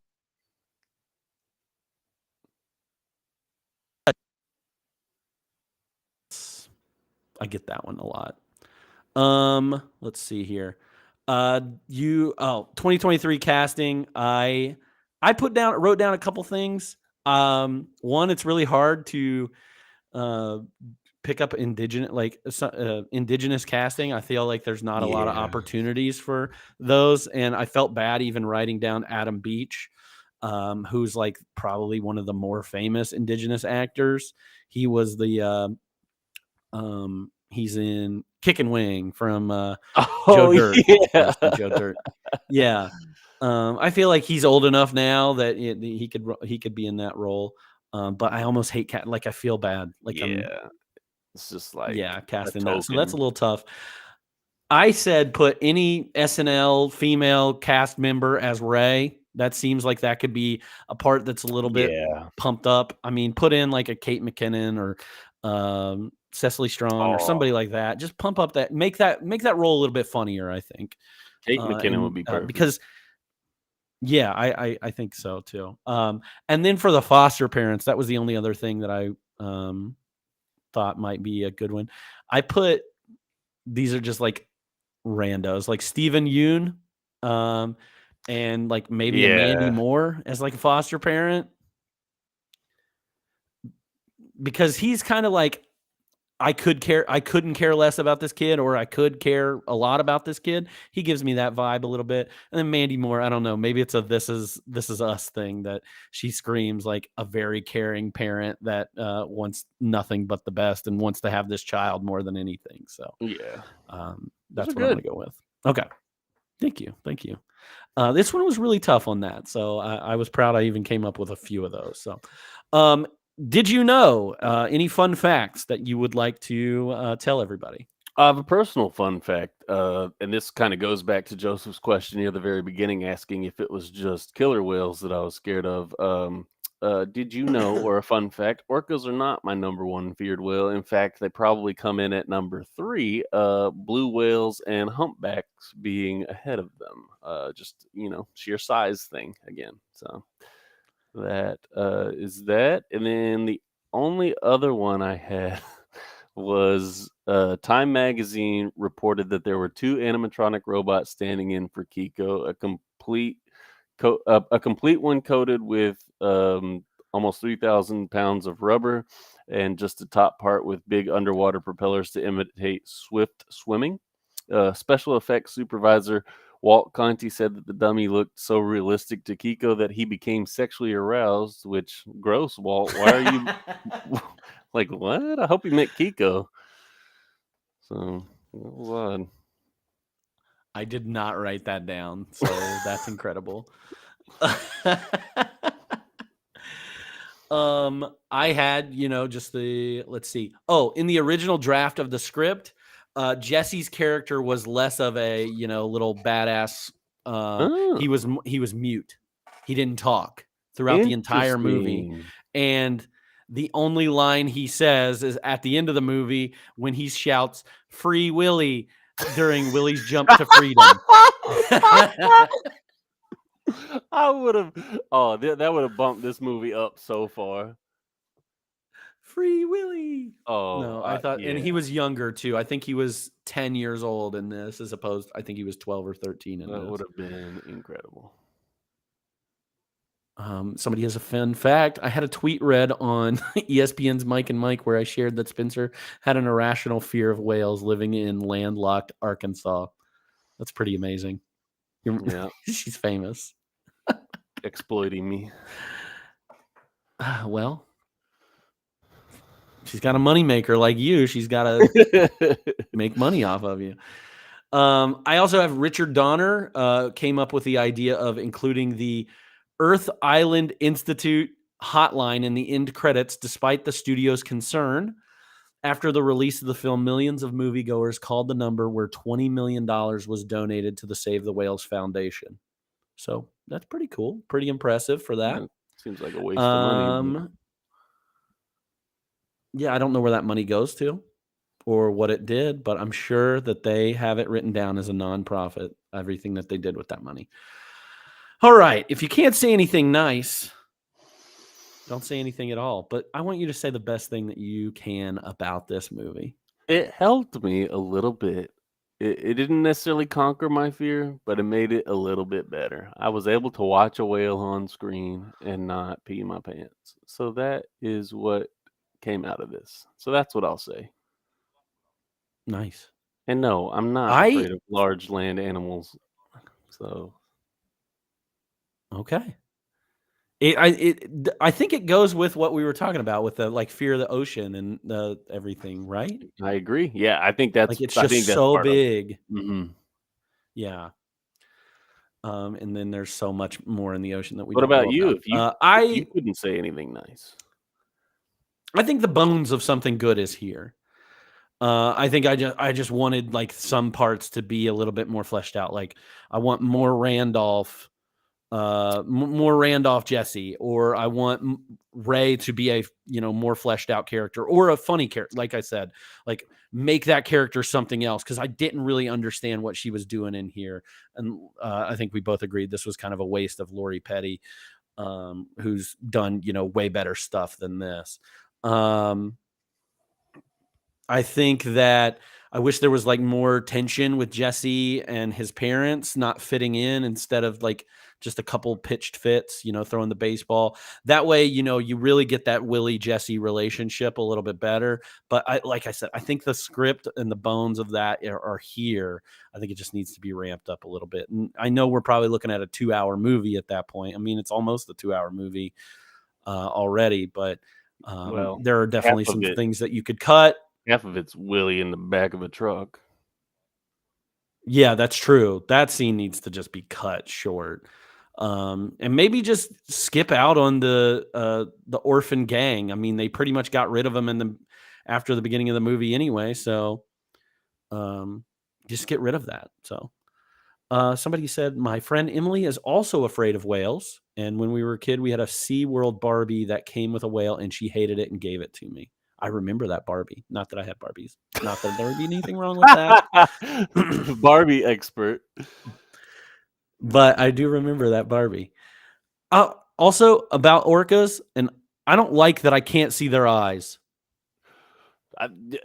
I get that one a lot. Let's see here. 2023 casting. I wrote down a couple things. One, it's really hard to pick up indigenous casting. I feel like there's not a lot of Yeah. opportunities for those, and I felt bad even writing down Adam Beach, who's like probably one of the more famous indigenous actors. He was the he's in Kick and Wing from Joe Dirt. yeah. From Joe Dirt. Yeah. I feel like he's old enough now that he could be in that role. But I almost hate like I feel bad. Like It's just like casting that. So that's a little tough. I said put any SNL female cast member as Ray. That seems like that could be a part that's a little bit pumped up. I mean, put in like a Kate McKinnon or Cecily Strong or somebody like that. Just pump up that, make that role a little bit funnier, I think. Kate McKinnon would be perfect. Because I think so too. And then for the foster parents, that was the only other thing that I thought might be a good one. I put, these are just like randos, like Stephen Yoon, and like maybe a Mandy Moore as like a foster parent, because he's kind of like, I couldn't care less about this kid, or I could care a lot about this kid. He gives me that vibe a little bit. And then Mandy Moore, I don't know, maybe it's a This Is Us thing, that she screams like a very caring parent that wants nothing but the best and wants to have this child more than anything. So that's what I'm gonna go with. Okay, thank you. This one was really tough on that, so I was proud I even came up with a few of those. So did you know any fun facts that you would like to tell everybody? I have a personal fun fact, and this kind of goes back to Joseph's question near the very beginning, asking if it was just killer whales that I was scared of. Did you know, or a fun fact, orcas are not my number one feared whale. In fact, they probably come in at number 3, blue whales and humpbacks being ahead of them. Just, sheer size thing again. So that is that. And then the only other one I had was Time Magazine reported that there were 2 animatronic robots standing in for Kiko, a complete one coated with almost 3,000 pounds of rubber, and just the top part with big underwater propellers to imitate swift swimming. Special effects supervisor Walt Conti said that the dummy looked so realistic to Kiko that he became sexually aroused, which, gross, Walt. Why are you like, what? I hope you meant Kiko. So, that was odd. I did not write that down, so that's incredible. I had, just let's see. Oh, in the original draft of the script, Jesse's character was less of a, little badass. He was mute. He didn't talk throughout the entire movie. And the only line he says is at the end of the movie when he shouts "Free Willy" during Willy's jump to freedom. I would have. Oh, that would have bumped this movie up so far. Free Willy. Oh, No, I thought, and he yeah, was younger too. I think he was 10 years old in this, as opposed, I think he was 12 or 13 in that would this. have been incredible. Somebody has a fun fact. I had a tweet read on ESPN's Mike and Mike where I shared that Spencer had an irrational fear of whales living in landlocked Arkansas. That's pretty amazing. Yeah, She's famous. exploiting me. Well, she's got a moneymaker like you. She's got to make money off of you. I also have Richard Donner came up with the idea of including the Earth Island Institute hotline in the end credits, despite the studio's concern. After the release of the film, millions of moviegoers called the number where $20 million was donated to the Save the Whales Foundation. So that's pretty cool. Pretty impressive for that. Yeah, seems like a waste of money. But Yeah, I don't know where that money goes to or what it did, but I'm sure that they have it written down as a nonprofit, everything that they did with that money. All right. If you can't say anything nice, don't say anything at all. But I want you to say the best thing that you can about this movie. it helped me a little bit. It didn't necessarily conquer my fear, but it made it a little bit better. I was able to watch a whale on screen and not pee my pants. So that is what came out of this. So that's what I'll say. Nice. And no, I'm not afraid of large land animals. So Okay. I think it goes with what we were talking about with the like fear of the ocean and the everything, right? I agree. Yeah, I think that's Like it's I think just that's so part of it. big. Mhm. Yeah. And then there's so much more in the ocean that we What don't know about you? about. If you I couldn't say anything nice. think the bones of something good is here. I think I just wanted like some parts to be a little bit more fleshed out. Like I want more Randolph, more Randolph Jesse, or I want Ray to be a more fleshed out character or a funny character. Like I said, like make that character something else because I didn't really understand what she was doing in here, and I think we both agreed this was kind of a waste of Lori Petty, who's done way better stuff than this. I think that I wish there was like more tension with Jesse and his parents not fitting in instead of like just a couple pitched fits, throwing the baseball. That way, you really get that Willie Jesse relationship a little bit better. But like I said, I think the script and the bones of that are here. I think it just needs to be ramped up a little bit. And I know we're probably looking at a 2-hour movie at that point. I mean, it's almost a 2-hour movie already, but Well, there are definitely half of some it things that you could cut. half of it's Willie in the back of a truck. Yeah, that's true. That scene needs to just be cut short. And maybe just skip out on the orphan gang. I mean, they pretty much got rid of them after the beginning of the movie anyway, so just get rid of that. So somebody said my friend Emily is also afraid of whales, and when we were a kid, we had a SeaWorld Barbie that came with a whale, and she hated it and gave it to me. I remember that Barbie. Not that I had Barbies. Not that there would be anything wrong with that. Barbie expert. But I do remember that Barbie. Also about orcas, and I don't like that I can't see their eyes.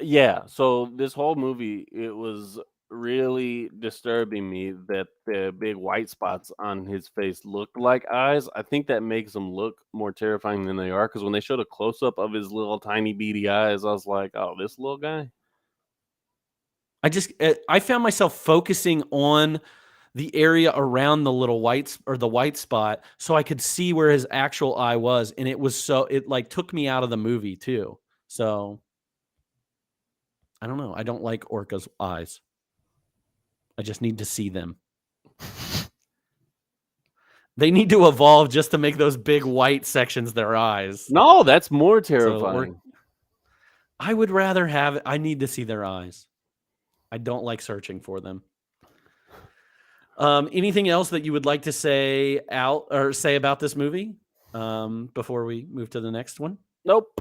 Yeah, so this whole movie, it was really disturbing me that the big white spots on his face looked like eyes. I think that makes them look more terrifying than they are because when they showed a close up of his little tiny beady eyes, I was like, "Oh, this little guy." I found myself focusing on the area around the little the white spot so I could see where his actual eye was, and it like took me out of the movie too. So I don't know. I don't like orcas' eyes. I just need to see them. They need to evolve just to make those big white sections their eyes. No, that's more So, terrifying. I would rather have it. I need to see their eyes. I don't like searching for them. Anything else that you would like to say about this movie before we move to the next one? Nope.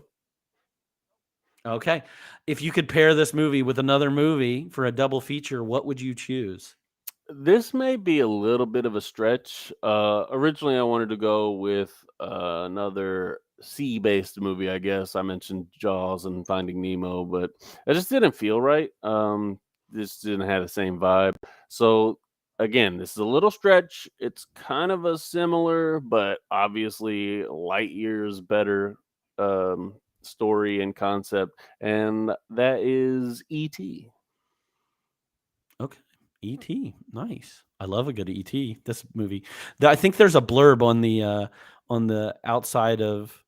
Okay. If you could pair this movie with another movie for a double feature, what would you choose? This may be a little bit of a stretch. Originally, I wanted to go with another sea-based movie. I guess I mentioned Jaws and Finding Nemo, but it just didn't feel right. This didn't have the same vibe. So again, this is a little stretch. It's kind of a similar, but obviously light years better story and concept, and that is E.T. Okay. E.T. Nice. I love a good E.T. This movie. I think there's a blurb on the outside of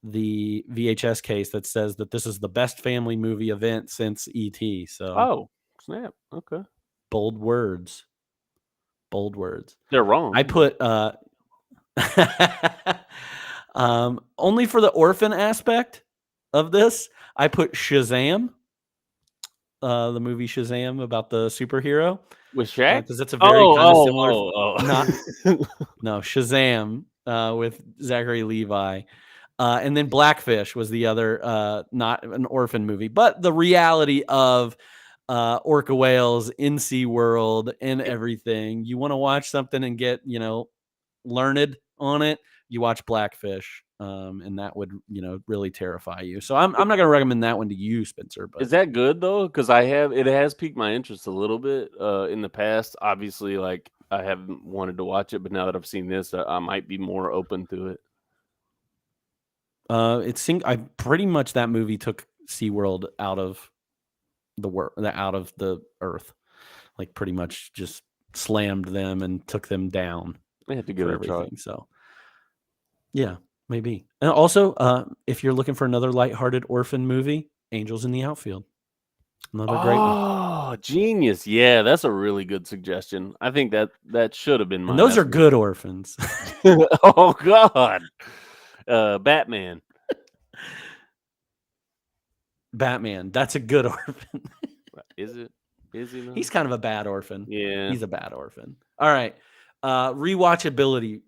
the VHS case that says that this is the best family movie event since E.T. So Oh, snap! Okay, bold words. Bold words. they're wrong. I put only for the orphan aspect of this, I put Shazam. The movie Shazam about the superhero. With Shaq? Because it's a very kind of similar. Not oh. no Shazam with Zachary Levi, and then Blackfish was the other not an orphan movie, but the reality of orca whales in SeaWorld and everything. You want to watch something and get learned on it. You watch Blackfish, and that would really terrify you. So I'm not going to recommend that one to you, Spencer. But Is that good though? Because it has piqued my interest a little bit in the past. Obviously, like I haven't wanted to watch it, but now that I've seen this, I might be more open to it. I pretty much that movie took SeaWorld out of the earth, like pretty much just slammed them and took them down. I have to give for it a try. everything. So yeah, maybe. And also, if you're looking for another lighthearted orphan movie, Angels in the Outfield. Another great one. Oh, genius! Yeah, that's a really good suggestion. I think that should have been mine. And those are good orphans. Oh God, Batman. Batman. That's a good orphan. Is it? Is he? Not? He's kind of a bad orphan. Yeah, he's a bad orphan. All right. Rewatchability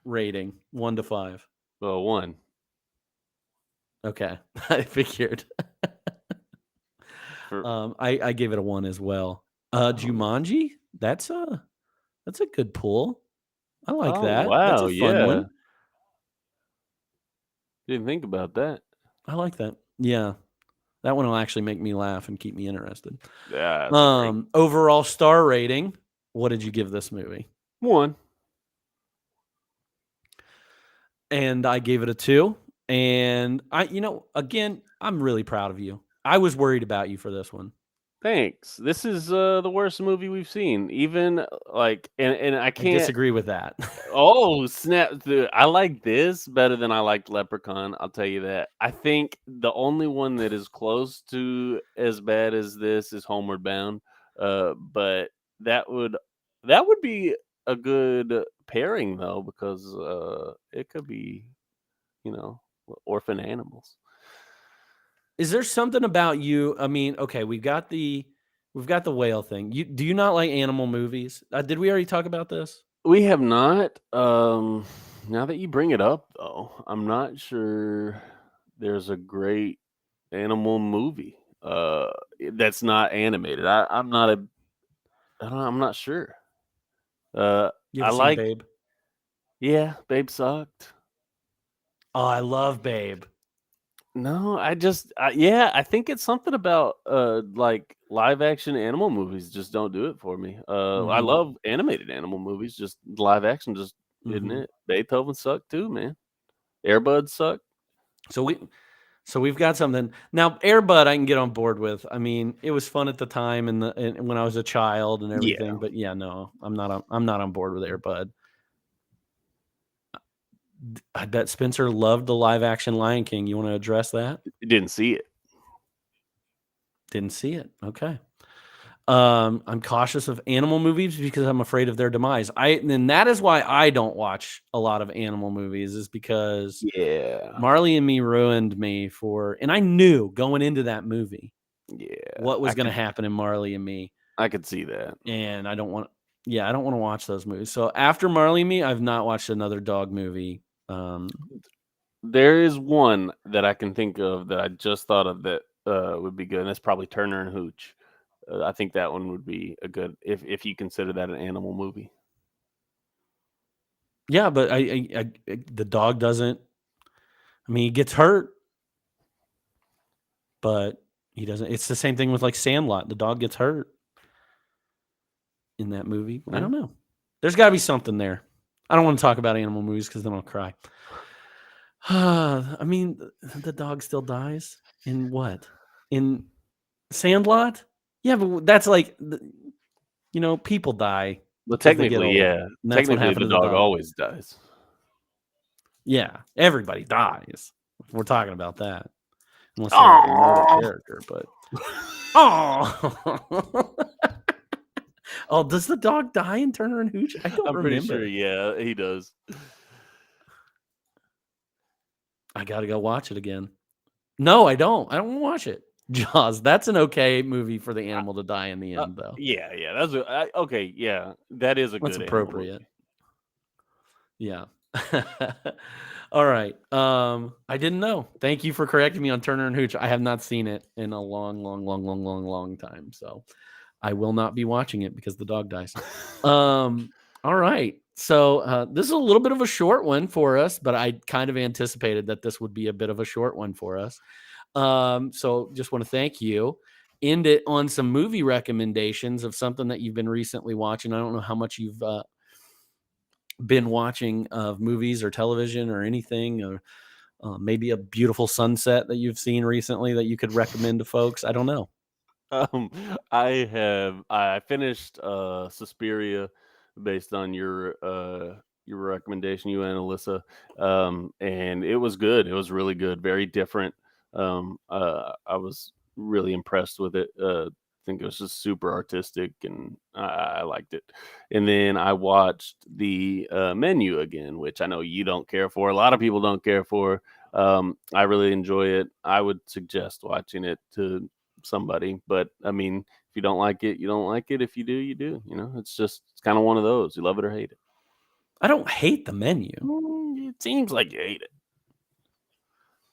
rating 1 to 5. Well, 1. Okay, I figured. I gave it a 1 as well. Jumanji. That's a good pull. I like that. Wow, That's a fun one. Didn't think about that. I like that. Yeah. That one will actually make me laugh and keep me interested. Yeah. Overall star rating. What did you give this movie? 1. And I gave it a 2. And again, I'm really proud of you. I was worried about you for this one. Thanks. This is the worst movie we've seen. Even and I can't disagree with that. Oh, snap. Dude, I like this better than I liked Leprechaun. I'll tell you that. I think the only one that is close to as bad as this is Homeward Bound. But that would be a good pairing though, because it could be, orphan animals. Is there something about you? I mean, okay, we've got the whale thing. Do you not like animal movies? Did we already talk about this? We have not. Now that you bring it up, though, I'm not sure there's a great animal movie that's not animated. I'm not sure. You ever seen Babe? Yeah, Babe sucked. Oh, I love Babe. No, I think it's something about like live action animal movies just don't do it for me. I love animated animal movies, just live action just isn't it. Beethoven sucked too, man. Air Bud sucked. So we've got something now. Air Bud I can get on board with. I mean, it was fun at the time and when I was a child and everything. Yeah. But yeah, no, I'm not on board with Air Bud. I bet Spencer loved the live action Lion King. You want to address that? Didn't see it. Didn't see it. Okay. I'm cautious of animal movies because I'm afraid of their demise. And that is why I don't watch a lot of animal movies, is because Marley and Me ruined me and I knew going into that movie what was going to happen in Marley and Me. I could see that. And I don't want to watch those movies. So after Marley and Me, I've not watched another dog movie. There is one that I can think of that I just thought of that would be good, and that's probably Turner and Hooch. I think that one would be a good if you consider that an animal movie. Yeah, but the dog doesn't. I mean, he gets hurt, but he doesn't. It's the same thing with like Sandlot. The dog gets hurt in that movie. I Yeah. don't know. There's got to be something there. I don't want to talk about animal movies because then I'll cry. I mean, the dog still dies in what? In Sandlot? Yeah, but that's like, people die. Well, 'cause they get technically, old. yeah. And that's what Technically, happened the to the dog dog. always dies. Yeah, everybody dies. We're talking about that. Unless they're like a murder character, but. Oh. Oh, does the dog die in Turner and Hooch? I don't I'm remember. pretty sure, yeah, he does. I got to go watch it again. No, I don't. I don't want to watch it. Jaws. That's an okay movie for the animal to die in the end, though. Yeah, that's okay. Yeah, that is a That's good animal appropriate. movie. Yeah. All right. I didn't know. Thank you for correcting me on Turner and Hooch. I have not seen it in a long time. So I will not be watching it because the dog dies. All right. So this is a little bit of a short one for us, but I kind of anticipated that this would be a bit of a short one for us. So just want to thank you. End it on some movie recommendations of something that you've been recently watching. I don't know how much you've been watching of movies or television or anything, or maybe a beautiful sunset that you've seen recently that you could recommend to folks. I don't know. I finished Suspiria based on your recommendation, you and Alyssa, and it was good. It was really good, very different. I was really impressed with it. I think it was just super artistic, and I liked it. And then I watched the Menu again, which I know you don't care for. A lot of people don't care for. I really enjoy it. I would suggest watching it to somebody, but I mean, if you don't like it, you don't like it. If you do, you do. It's kind of one of those. You love it or hate it. I don't hate the Menu. It seems like you hate it.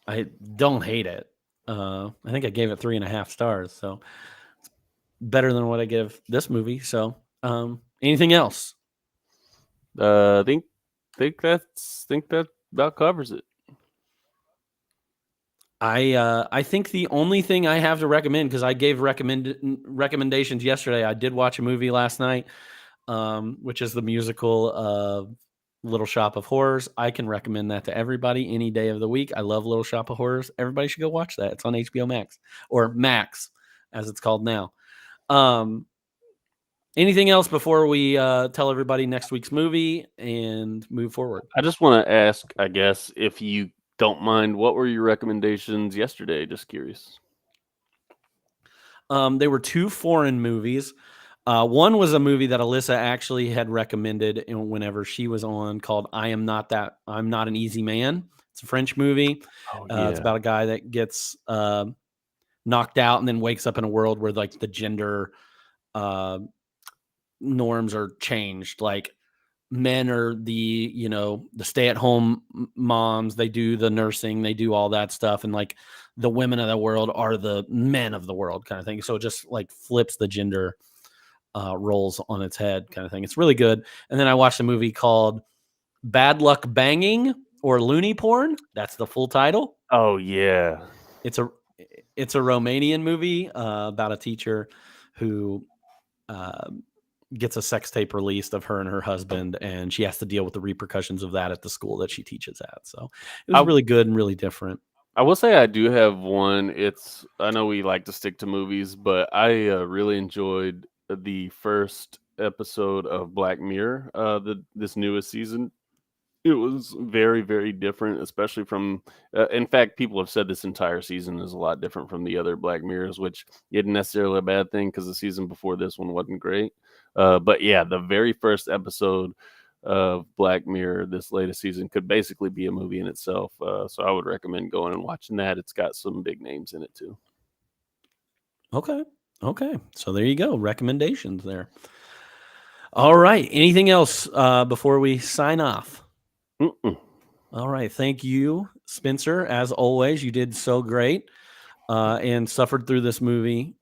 I don't hate it. I think I gave it 3.5 stars, so it's better than what I give this movie. So, anything else? I think that about covers it. I think the only thing I have to recommend, because I gave recommendations yesterday. I did watch a movie last night, which is the musical Little Shop of Horrors. I can recommend that to everybody any day of the week. I love Little Shop of Horrors. Everybody should go watch that. It's on HBO Max, or Max as it's called now. Anything else before we tell everybody next week's movie and move forward? I just want to ask, I guess, if you don't mind, what were your recommendations yesterday? Just curious. They were 2 foreign movies. One was a movie that Alyssa actually had recommended whenever she was on, called I'm Not an Easy Man. It's a French movie. It's about a guy that gets knocked out and then wakes up in a world where like the gender norms are changed. Like men are the stay-at-home moms. They do the nursing. They do all that stuff. And like the women of the world are the men of the world kind of thing. So it just like flips the gender roles on its head kind of thing. It's really good. And then I watched a movie called Bad Luck Banging, or Looney Porn. That's the full title. Oh yeah. It's a Romanian movie about a teacher who gets a sex tape released of her and her husband, and she has to deal with the repercussions of that at the school that she teaches at. So it was really good and really different. I will say I do have one. I know we like to stick to movies, but I really enjoyed the first episode of Black Mirror, this newest season. It was very, very different, especially from, in fact, people have said this entire season is a lot different from the other Black Mirrors, which isn't necessarily a bad thing because the season before this one wasn't great. But yeah, the very first episode of Black Mirror, this latest season, could basically be a movie in itself. So I would recommend going and watching that. It's got some big names in it too. Okay. So there you go. Recommendations there. All right. Anything else before we sign off? Mm-mm. All right. Thank you, Spencer. As always, you did so great and suffered through this movie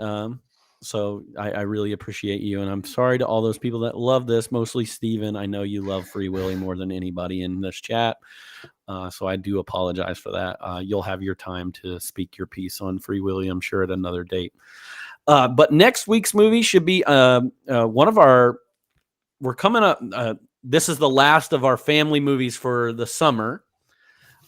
So I really appreciate you. And I'm sorry to all those people that love this, mostly Steven. I know you love Free Willy more than anybody in this chat. So I do apologize for that. You'll have your time to speak your piece on Free Willy, I'm sure, at another date. But next week's movie should be one of our, we're coming up. This is the last of our family movies for the summer.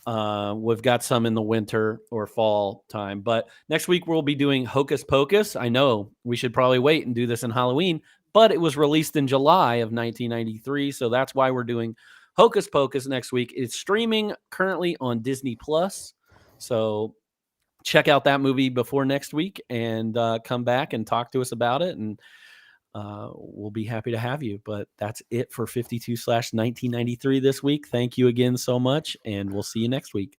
We've got some in the winter or fall time, but next week we'll be doing Hocus Pocus. I know we should probably wait and do this in Halloween, but it was released in July of 1993. So that's why we're doing Hocus Pocus next week. It's streaming currently on Disney Plus. So check out that movie before next week and come back and talk to us about it. And we'll be happy to have you. But that's it for 52/1993 this week. Thank you again so much, and we'll see you next week.